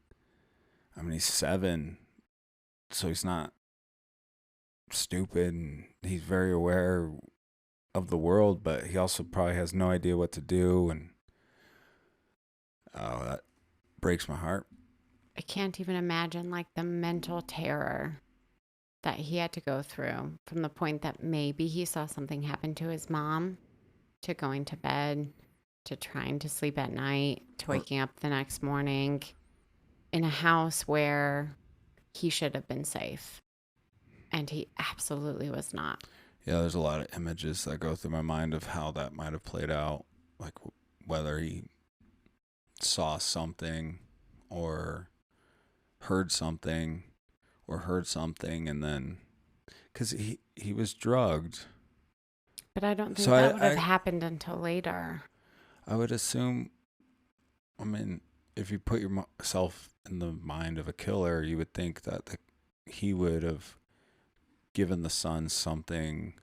I mean, he's 7, so he's not stupid, and he's very aware of the world, but he also probably has no idea what to do. And oh, that breaks my heart. I can't even imagine like the mental terror that he had to go through from the point that maybe he saw something happen to his mom to going to bed to trying to sleep at night to waking up the next morning in a house where he should have been safe. And he absolutely was not. Yeah, there's a lot of images that go through my mind of how that might have played out, like whether he saw something or heard something and then because he was drugged. But I don't think So that would have I happened until later. I would assume, I mean, if you put yourself in the mind of a killer, you would think that he would have given the son something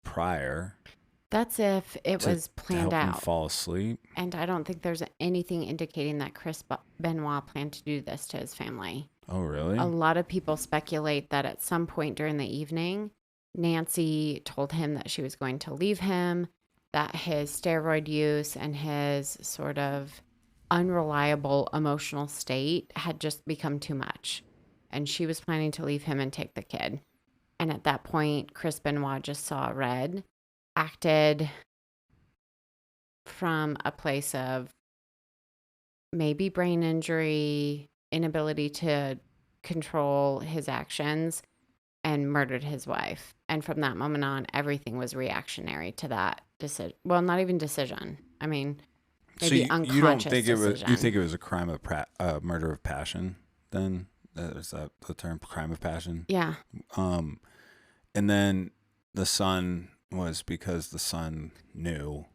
prior That's if it to, was to planned help him out. fall asleep. And I don't think there's anything indicating that Chris Benoit planned to do this to his family. Oh, really? A lot of people speculate that at some point during the evening, Nancy told him that she was going to leave him, that his steroid use and his sort of unreliable emotional state had just become too much. And she was planning to leave him and take the kid. And at that point, Chris Benoit just saw red, acted from a place of maybe brain injury, inability to control his actions, and murdered his wife. And from that moment on, everything was reactionary to that decision. Well, not even decision. I mean, maybe So you don't unconscious think it was? decision. You think it was a crime of murder of passion? Then is that the term, crime of passion? Yeah. And then the son was because the son knew.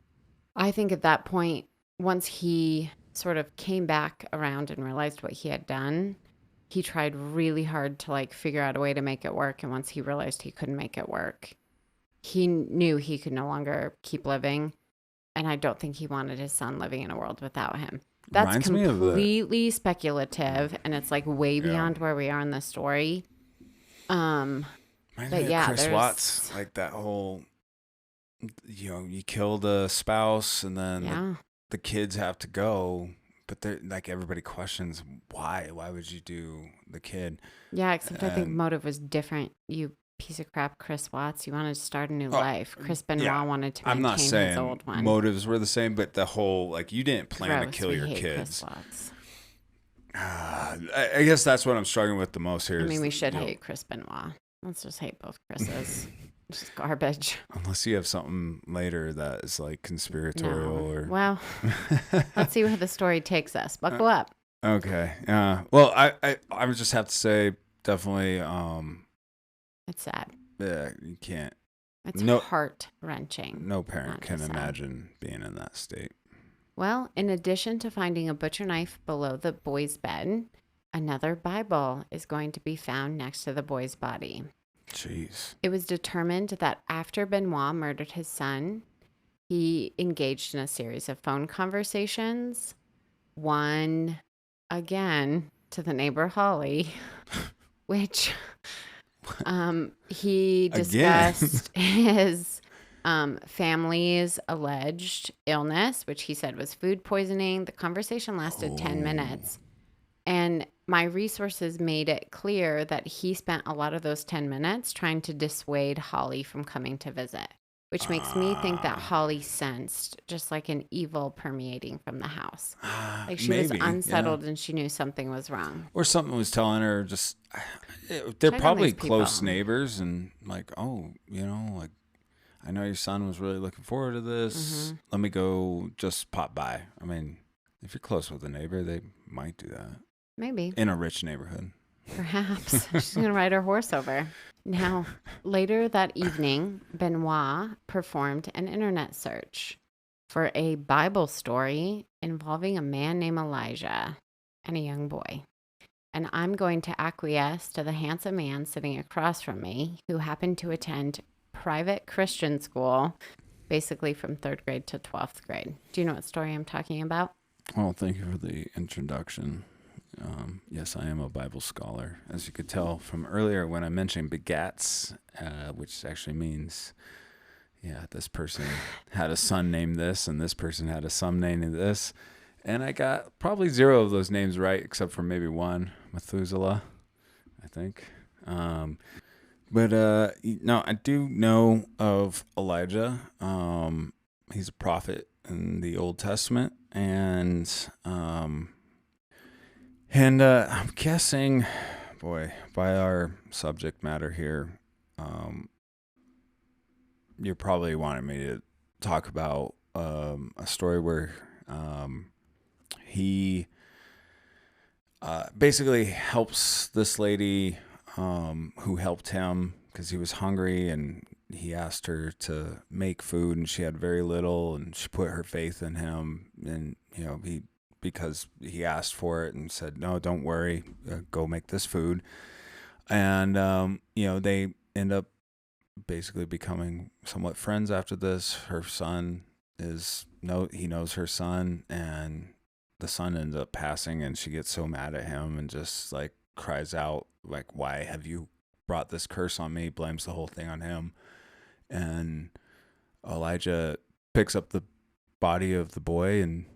I think at that point, once he sort of came back around and realized what he had done, he tried really hard to like figure out a way to make it work. And once he realized he couldn't make it work, he knew he could no longer keep living. And I don't think he wanted his son living in a world without him. That's Reminds me of the completely speculative, and it's like way beyond where we are in the story. Reminds But me of yeah, Chris there's Watts, like that whole, you kill the spouse and then yeah. the kids have to go, but they're like everybody questions why would you do the kid? Yeah, except I think And motive was different. You piece of crap, Chris Watts. You wanted to start a new life. Chris Benoit yeah, wanted to I'm not maintain his saying old one. motives were the same, but the whole like you didn't plan to Gross. kill We your hate kids. Chris Watts. I guess that's what I'm struggling with the most here. I mean, we should hate Chris Benoit. Let's just hate both Chris's. It's just garbage. Unless you have something later that is like conspiratorial No. or. Well, let's see where the story takes us. Buckle up. Okay. Well, I would just have to say definitely. It's sad. Yeah, you can't. It's No- heart wrenching. No parent Not can just sad. imagine being in that state. Well, in addition to finding a butcher knife below the boy's bed, another Bible is going to be found next to the boy's body. Jeez. It was determined that after Benoit murdered his son, he engaged in a series of phone conversations. One, again, to the neighbor Holly, which he Again. discussed his family's alleged illness, which he said was food poisoning. The conversation lasted 10 minutes. And my resources made it clear that he spent a lot of those 10 minutes trying to dissuade Holly from coming to visit, which makes me think that Holly sensed just like an evil permeating from the house. Like she was unsettled and she knew something was wrong. Or something was telling her just, they're Check on probably these people. close neighbors and like, oh, like, I know your son was really looking forward to this. Let me go just pop by. I mean, if you're close with a neighbor, they might do that. Maybe. In a rich neighborhood. Perhaps. She's going to ride her horse over. Now, later that evening, Benoit performed an internet search for a Bible story involving a man named Elijah and a young boy. And I'm going to acquiesce to the handsome man sitting across from me who happened to attend private Christian school, basically from 3rd grade to 12th grade. Do you know what story I'm talking about? Well, thank you for the introduction. Yes, I am a Bible scholar. As you could tell from earlier when I mentioned begats, which actually means, this person had a son named this, and this person had a son named this. And I got probably 0 of those names right, except for maybe one, Methuselah, I think. But I do know of Elijah. He's a prophet in the Old Testament, and I'm guessing, by our subject matter here, you're probably wanting me to talk about a story where he basically helps this lady who helped him because he was hungry, and he asked her to make food, and she had very little, and she put her faith in him, and because he asked for it and said, no, don't worry, go make this food. And, they end up basically becoming somewhat friends after this. Her son he knows her son, and the son ends up passing, and she gets so mad at him and just like cries out, like, why have you brought this curse on me? Blames the whole thing on him. And Elijah picks up the body of the boy and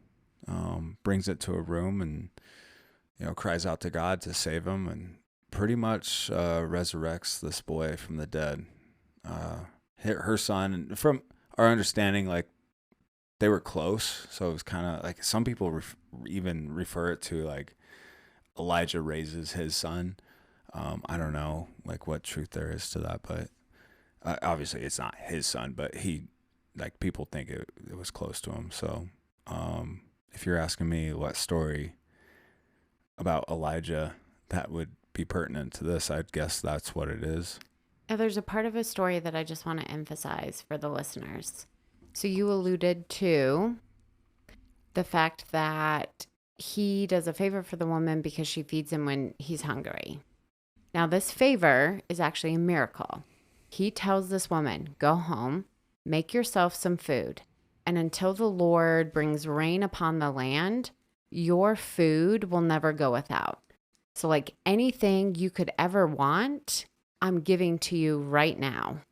brings it to a room and, cries out to God to save him, and pretty much resurrects this boy from the dead. Her son, from our understanding, like, they were close. So it was kind of like some people even refer it to like Elijah raises his son. I don't know like what truth there is to that, but obviously it's not his son, but people think it was close to him. So if you're asking me what story about Elijah that would be pertinent to this, I'd guess that's what it is. Now, there's a part of his story that I just want to emphasize for the listeners. So you alluded to the fact that he does a favor for the woman because she feeds him when he's hungry. Now, this favor is actually a miracle. He tells this woman, go home, make yourself some food, and until the Lord brings rain upon the land, your food will never go without. So like anything you could ever want, I'm giving to you right now.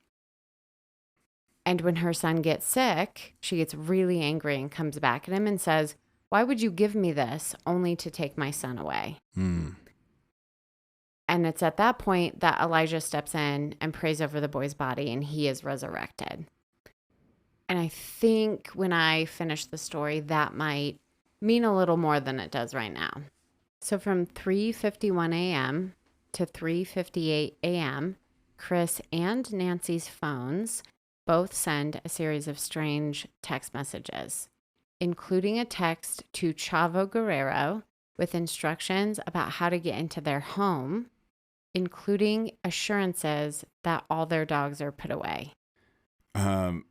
And when her son gets sick, she gets really angry and comes back at him and says, why would you give me this only to take my son away? And it's at that point that Elijah steps in and prays over the boy's body, and he is resurrected. And I think when I finish the story, that might mean a little more than it does right now. So from 3:51 a.m. to 3:58 a.m., Chris and Nancy's phones both send a series of strange text messages, including a text to Chavo Guerrero with instructions about how to get into their home, including assurances that all their dogs are put away.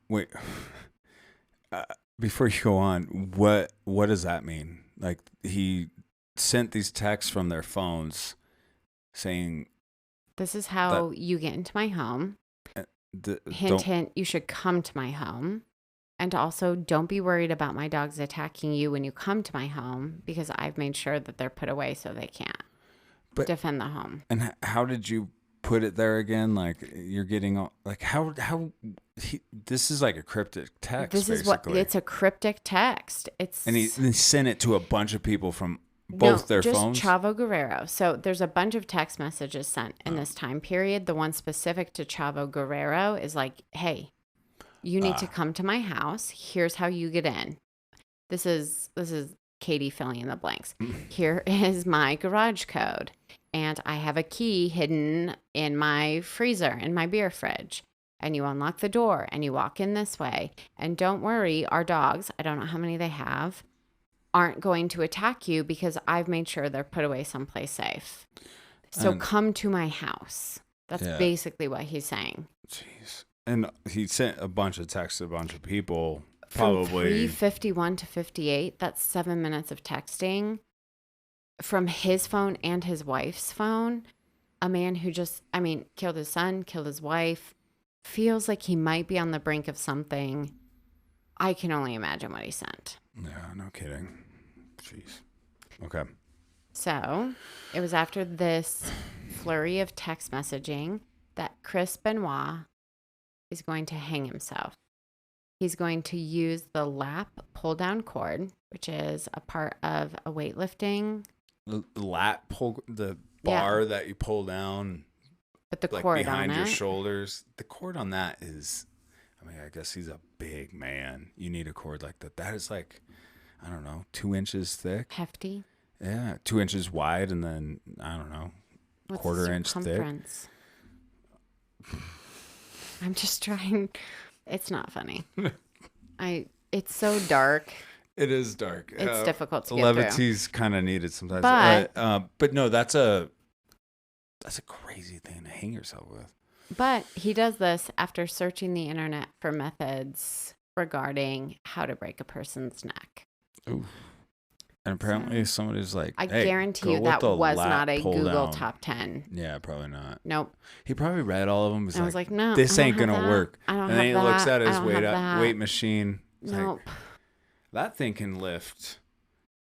Wait, before you go on, what does that mean? Like, he sent these texts from their phones saying, this is how you get into my home. Hint, you should come to my home. And also, don't be worried about my dogs attacking you when you come to my home, because I've made sure that they're put away so they can't. defend the home. And how did you put it there again? Like you're getting all, like how this is like a cryptic text. This is basically. what it's a cryptic text. It's and he sent it to a bunch of people from both their just phones. Chavo Guerrero. So there's a bunch of text messages sent in this time period. The one specific to Chavo Guerrero is like, "Hey, you need to come to my house. Here's how you get in." This is Katie filling in the blanks. Here is my garage code, and I have a key hidden in my freezer in my beer fridge. And you unlock the door and you walk in this way. And don't worry, our dogs, I don't know how many they have, aren't going to attack you because I've made sure they're put away someplace safe. So come to my house. That's basically what he's saying. Jeez. And he sent a bunch of texts to a bunch of people. From Probably 3:51 to 58, that's 7 minutes of texting from his phone and his wife's phone. A man who just, killed his son, killed his wife, feels like he might be on the brink of something. I can only imagine what he sent. Yeah, no kidding. Jeez. Okay. So it was after this flurry of text messaging that Chris Benoit is going to hang himself. He's going to use the lap pull-down cord, which is a part of a weightlifting. The lat pull, the bar that you pull down, but the like cord behind on your it. shoulders. The cord on that is, I guess he's a big man. You need a cord like that. That is like, I don't know, 2 inches thick. Hefty. Yeah, 2 inches wide, and then I don't know, quarter-inch thick. I'm just trying. It's not funny. It's so dark. It is dark. It's difficult to get levity's kind of needed sometimes. But no, that's a crazy thing to hang yourself with. But he does this after searching the internet for methods regarding how to break a person's neck. Ooh. And apparently somebody's like, I guarantee you that was not a Google top 10. Yeah, probably not. Nope. He probably read all of them. I was like, no, this ain't going to work. I don't and then have he looks that. at his weight machine. Nope. Like, that thing can lift.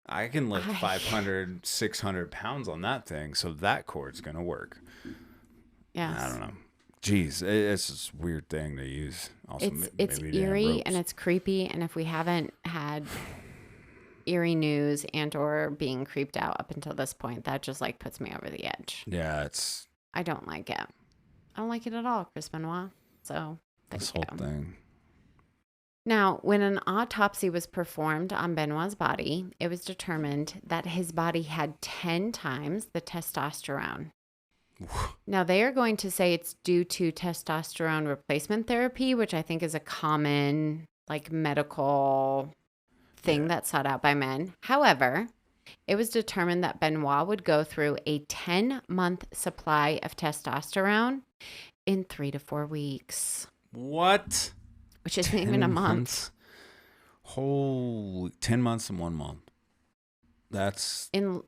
I can lift 500, 600 pounds on that thing. So that cord's going to work. Yes. I don't know. Jeez, it's this weird thing to use. Also, it's eerie and it's creepy. And if we haven't had eerie news and or being creeped out up until this point, that just like puts me over the edge. Yeah, I don't like it. I don't like it at all, Chris Benoit. So this whole thing. Now, when an autopsy was performed on Benoit's body, it was determined that his body had 10 times the testosterone. Now, they are going to say it's due to testosterone replacement therapy, which I think is a common like medical thing that's sought out by men. However, it was determined that Benoit would go through a 10-month supply of testosterone in 3 to 4 weeks. What? Which isn't even a month. Holy, 10 months and 1 month. That's... 10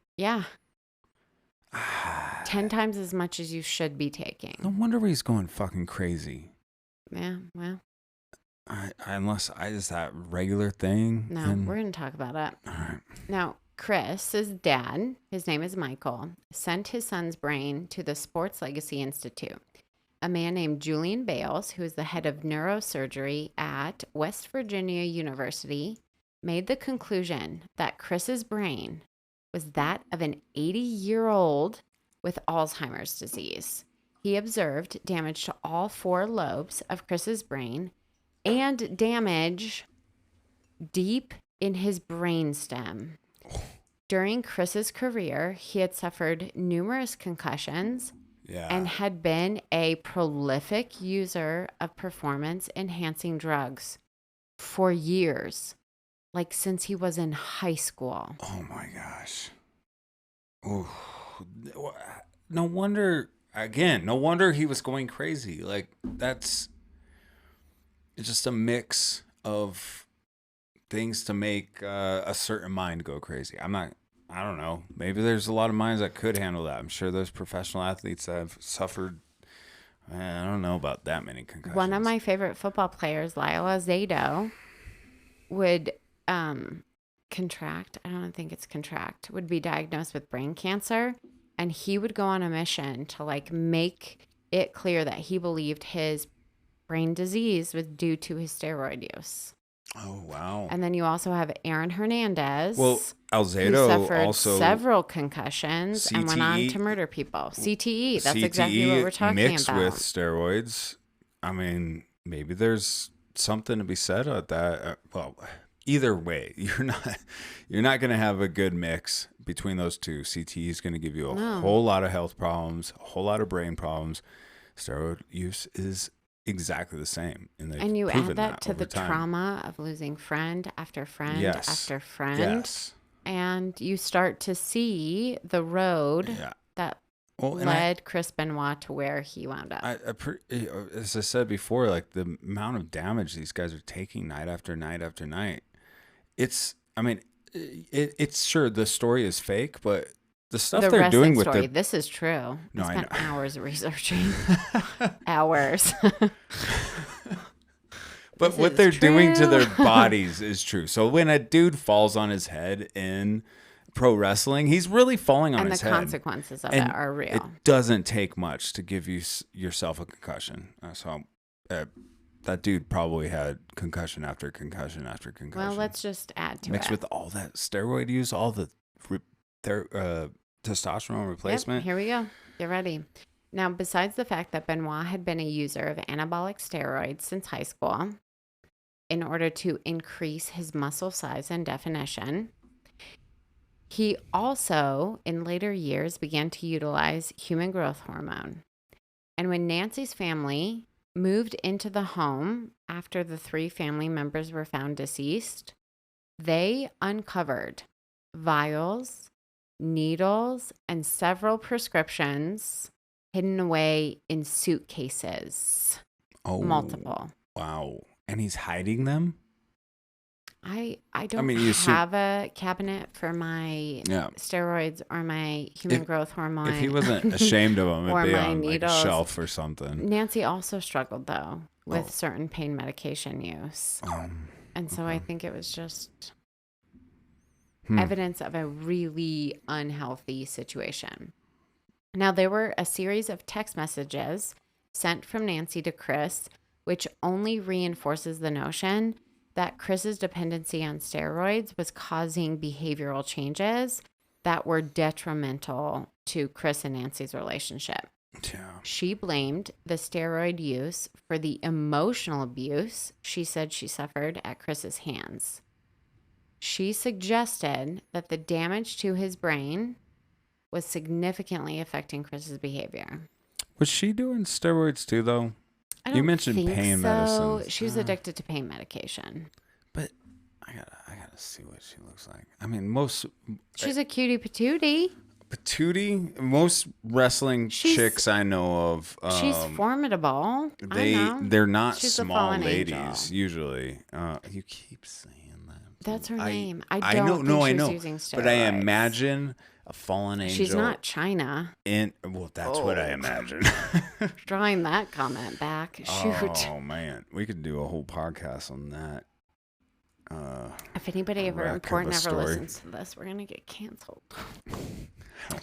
times as much as you should be taking. No wonder he's going fucking crazy. Yeah, well. Unless is that regular thing? No, we're going to talk about it. All right. Now, Chris's dad, his name is Michael, sent his son's brain to the Sports Legacy Institute. A man named Julian Bales, who is the head of neurosurgery at West Virginia University, made the conclusion that Chris's brain was that of an 80-year-old with Alzheimer's disease. He observed damage to all 4 lobes of Chris's brain and damage deep in his brainstem. During Chris's career, he had suffered numerous concussions and had been a prolific user of performance-enhancing drugs for years, like since he was in high school. Oh my gosh. Ooh. No wonder he was going crazy. Like, it's just a mix of things to make a certain mind go crazy. I don't know. Maybe there's a lot of minds that could handle that. I'm sure there's professional athletes that have suffered. I don't know about that many concussions. One of my favorite football players, Lila Zato, would would be diagnosed with brain cancer and he would go on a mission to like make it clear that he believed his brain disease was due to his steroid use. Oh, wow. And then you also have Aaron Hernandez, Well, who Alzado suffered also several concussions and went on to CTE murder people. CTE, that's exactly what we're talking mixed about. with steroids. I mean, maybe there's something to be said about that. Well, either way, you're not going to have a good mix between those two. CTE is going to give you a whole lot of health problems, a whole lot of brain problems. Steroid use is exactly the same, and you add that to the time. Trauma of losing friend after friend after friend. Yes. And you start to see the road that led Chris Benoit to where he wound up. As I said before, like the amount of damage these guys are taking night after night after night. It's sure the story is fake, but the stuff they're doing with story. This is true. No, I spent hours researching. Hours. But what they're doing to their bodies is true. So when a dude falls on his head in pro wrestling, he's really falling on his head. And the consequences of it are real. It doesn't take much to give yourself a concussion. That dude probably had concussion after concussion after concussion. Well, let's just add to Mixed it. with all that steroid use, all the testosterone replacement. Yep, here we go. Get ready. Now, besides the fact that Benoit had been a user of anabolic steroids since high school in order to increase his muscle size and definition, he also, in later years, began to utilize human growth hormone. And when Nancy's family moved into the home after the 3 family members were found deceased, they uncovered vials, needles, and several prescriptions hidden away in suitcases. Oh, multiple. Wow. And he's hiding them? I don't have a cabinet for my steroids or my human growth hormone. If he wasn't ashamed of them, it'd be on needles. Like a shelf or something. Nancy also struggled, though, with certain pain medication use. And so I think it was just evidence of a really unhealthy situation. Now, there were a series of text messages sent from Nancy to Chris, which only reinforces the notion that Chris's dependency on steroids was causing behavioral changes that were detrimental to Chris and Nancy's relationship. Yeah. She blamed the steroid use for the emotional abuse she said she suffered at Chris's hands. She suggested that the damage to his brain was significantly affecting Chris's behavior. Was she doing steroids too, though? You mentioned pain medicine. She was addicted to pain medication. But I gotta see what she looks like. I mean, she's a cutie patootie. Patootie. Most wrestling chicks I know of. She's formidable. They're not she's small ladies usually. You keep saying that. That's her name. I don't think she's using steroids. But I imagine a fallen angel. She's not China. That's what I imagine. Drawing that comment back. Shoot. Oh man, we could do a whole podcast on that. If anybody important ever listens to this, we're gonna get canceled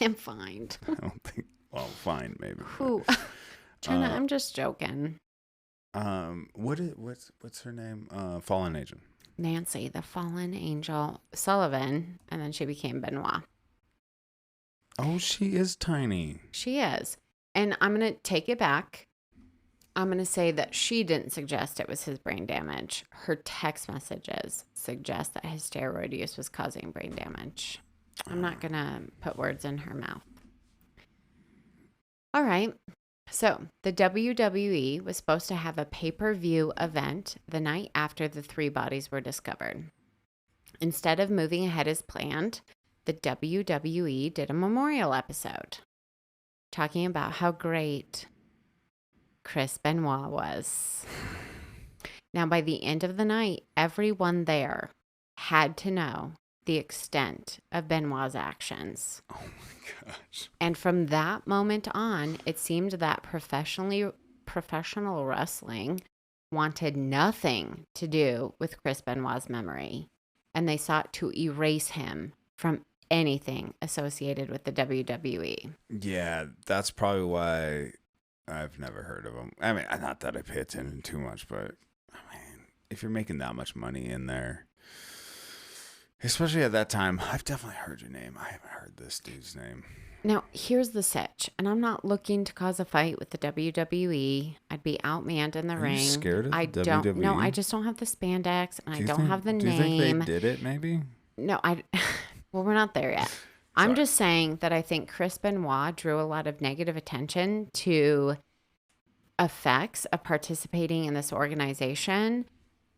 and fined. I don't think. Well, fine, maybe. Who? Jenna, I'm just joking. What's her name? Fallen angel. Nancy, the fallen angel Sullivan, and then she became Benoit. Oh, she is tiny. She is. And I'm going to take it back. I'm going to say that she didn't suggest it was his brain damage. Her text messages suggest that his steroid use was causing brain damage. I'm not going to put words in her mouth. All right. So the WWE was supposed to have a pay-per-view event the night after the 3 bodies were discovered. Instead of moving ahead as planned, the WWE did a memorial episode talking about how great Chris Benoit was. Now, by the end of the night, everyone there had to know the extent of Benoit's actions. Oh my gosh. And from that moment on, it seemed that professional wrestling wanted nothing to do with Chris Benoit's memory, and they sought to erase him from anything associated with the WWE. Yeah, that's probably why I've never heard of him. I mean, not that I pay attention too much, but I mean, if you're making that much money in there, especially at that time, I've definitely heard your name. I haven't heard this dude's name. Now, here's the sitch, and I'm not looking to cause a fight with the WWE. I'd be outmanned in the ring. Are you scared of I the don't. WWE? No, I just don't have the spandex, and I don't have the do name. you think they did it? Maybe. No, well, we're not there yet. I'm just saying that I think Chris Benoit drew a lot of negative attention to effects of participating in this organization.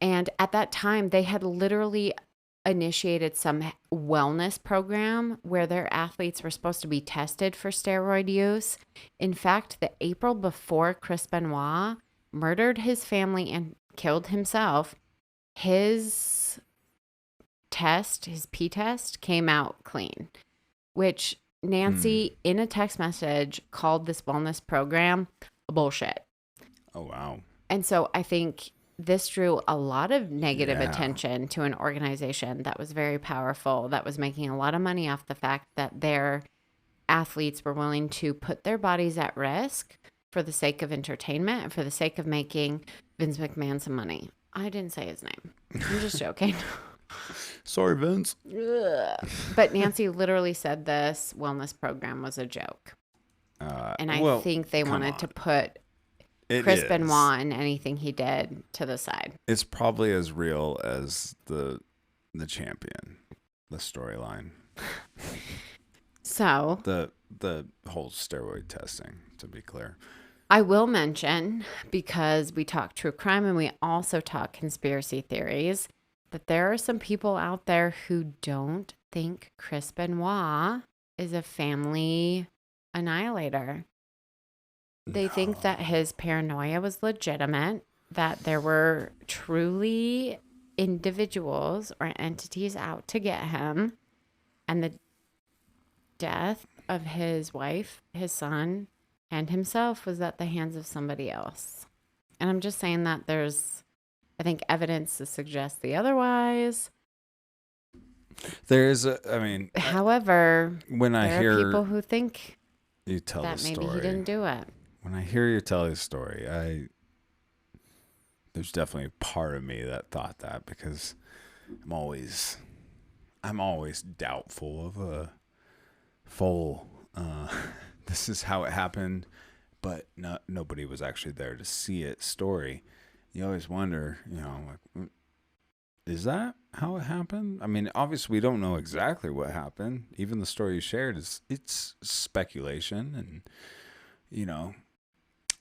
And at that time, they had literally initiated some wellness program where their athletes were supposed to be tested for steroid use. In fact, the April before Chris Benoit murdered his family and killed himself, his P test came out clean, which Nancy in a text message called this wellness program bullshit. Oh, wow. And so I think this drew a lot of negative attention to an organization that was very powerful, that was making a lot of money off the fact that their athletes were willing to put their bodies at risk for the sake of entertainment and for the sake of making Vince McMahon some money. I didn't say his name. I'm just joking. Sorry, Vince. Ugh. But Nancy literally said this wellness program was a joke. And I think they wanted to put Chris Benoit and anything he did to the side. It's probably as real as the champion, the storyline. So the whole steroid testing, to be clear. I will mention, because we talk true crime and we also talk conspiracy theories, that there are some people out there who don't think Chris Benoit is a family annihilator. They think that his paranoia was legitimate, that there were truly individuals or entities out to get him, and the death of his wife, his son, and himself was at the hands of somebody else. And I'm just saying that there's, I think, evidence to suggest the otherwise. when However, I there hear are people who think you tell that the maybe story, he didn't do it. when I hear you tell his story, there's definitely a part of me that thought that, because I'm always doubtful of a full this is how it happened, but nobody was actually there to see it story. You always wonder, like, is that how it happened? I mean, obviously we don't know exactly what happened. Even the story you shared it's speculation, and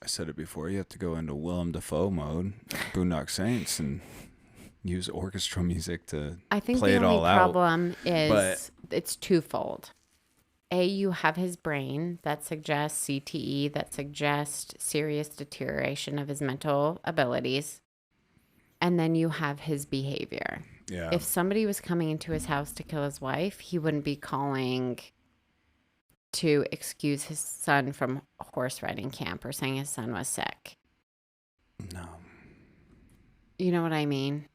I said it before, you have to go into Willem Dafoe mode, Boondock Saints, and use orchestral music to play it all out. I think the only problem is it's twofold. A, you have his brain that suggests CTE, that suggests serious deterioration of his mental abilities. And then you have his behavior. Yeah. If somebody was coming into his house to kill his wife, he wouldn't be calling to excuse his son from horse riding camp or saying his son was sick. No. You know what I mean?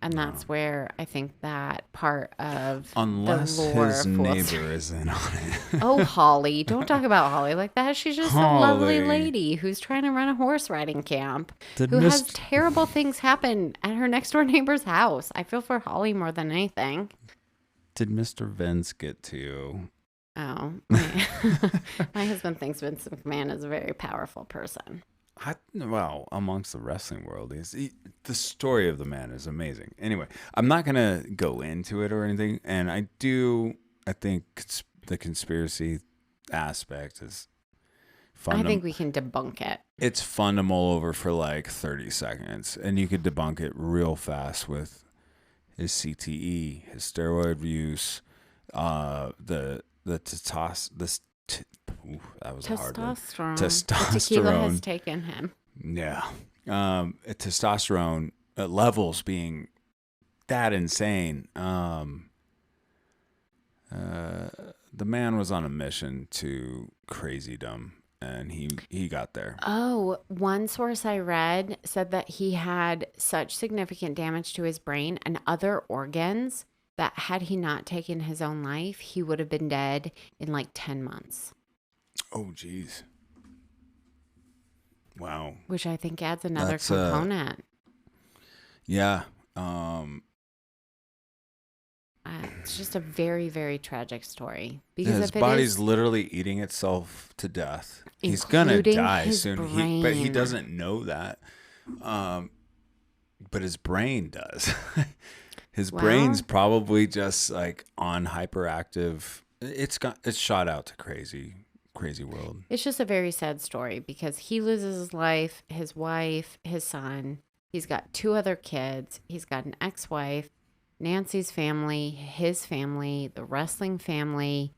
And that's where I think that part of unless the lore his neighbor is in on it. Oh, Holly. Don't talk about Holly like that. She's just a lovely lady who's trying to run a horse riding camp who has terrible things happen at her next door neighbor's house. I feel for Holly more than anything. Did Mr. Vince get to you? Oh, my husband thinks Vince McMahon is a very powerful person. Well, amongst the wrestling world, the story of the man is amazing. Anyway, I'm not going to go into it or anything. And I think the conspiracy aspect is fun. I think we can debunk it. It's fun to mull over for like 30 seconds. And you could debunk it real fast with his CTE, his steroid use, that was a hard word. Testosterone. The tequila has taken him. Yeah. Testosterone levels being that insane. The man was on a mission to crazydom, and he got there. Oh, one source I read said that he had such significant damage to his brain and other organs that had he not taken his own life, he would have been dead in like 10 months. Oh, geez. Wow. Which I think adds another component. Yeah. It's just a very, very tragic story. Because his body's literally eating itself to death. He's gonna die soon. But he doesn't know that. But his brain does. His brain's probably just like on hyperactive. It's shot out to crazy world. It's just a very sad story because he loses his life, his wife, his son. He's got 2 other kids. He's got an ex-wife, Nancy's family, his family, the wrestling family.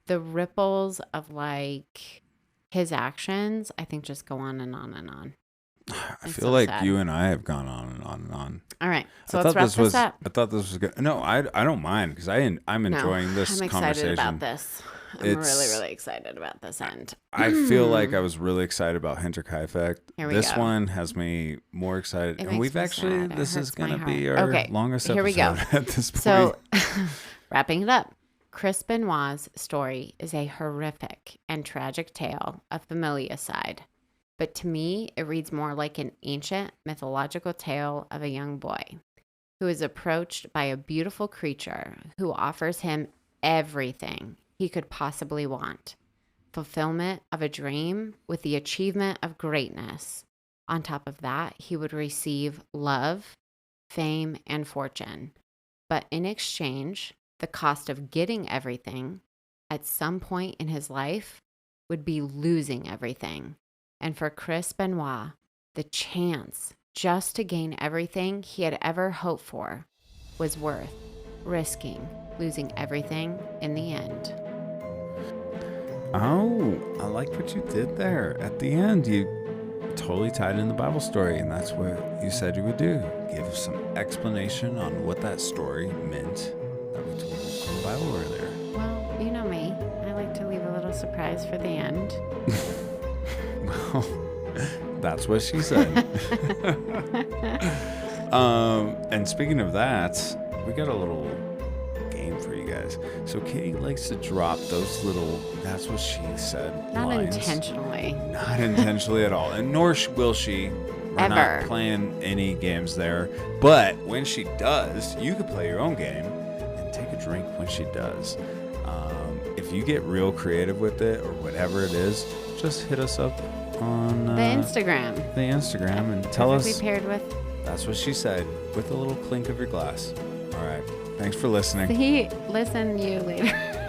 The ripples of like his actions, I think, just go on and on and on. I feel like sad. You and I have gone on and on and on. All right, so let's wrap this up. I thought this was good. No, I don't mind because I'm enjoying this conversation. I'm excited about this. I'm really, really excited about this end. I feel like I was really excited about Hinterkaifeck. This one has me more excited. And we've actually, this is going to be our longest episode. Here we go. At this point. So, wrapping it up, Chris Benoit's story is a horrific and tragic tale of familicide. But to me, it reads more like an ancient mythological tale of a young boy who is approached by a beautiful creature who offers him everything he could possibly want. Fulfillment of a dream with the achievement of greatness. On top of that, he would receive love, fame, and fortune. But in exchange, the cost of getting everything at some point in his life would be losing everything. And for Chris Benoit, the chance just to gain everything he had ever hoped for was worth risking losing everything in the end. Oh, I like what you did there. At the end, you totally tied in the Bible story, and that's what you said you would do. Give some explanation on what that story meant that we told in the Bible earlier. Well, you know me. I like to leave a little surprise for the end. Well, that's what she said. And speaking of that, we got a little game for you guys. So Katie likes to drop those little, that's what she said, Not lines. intentionally. Not intentionally at all. And nor will she. We're Ever. not playing any games there. But when she does, you could play your own game and take a drink when she does. If you get real creative with it or whatever it is, just hit us up on the Instagram. And tell us. Paired with. That's what she said, with a little clink of your glass. All right. Thanks for listening. Listen you later.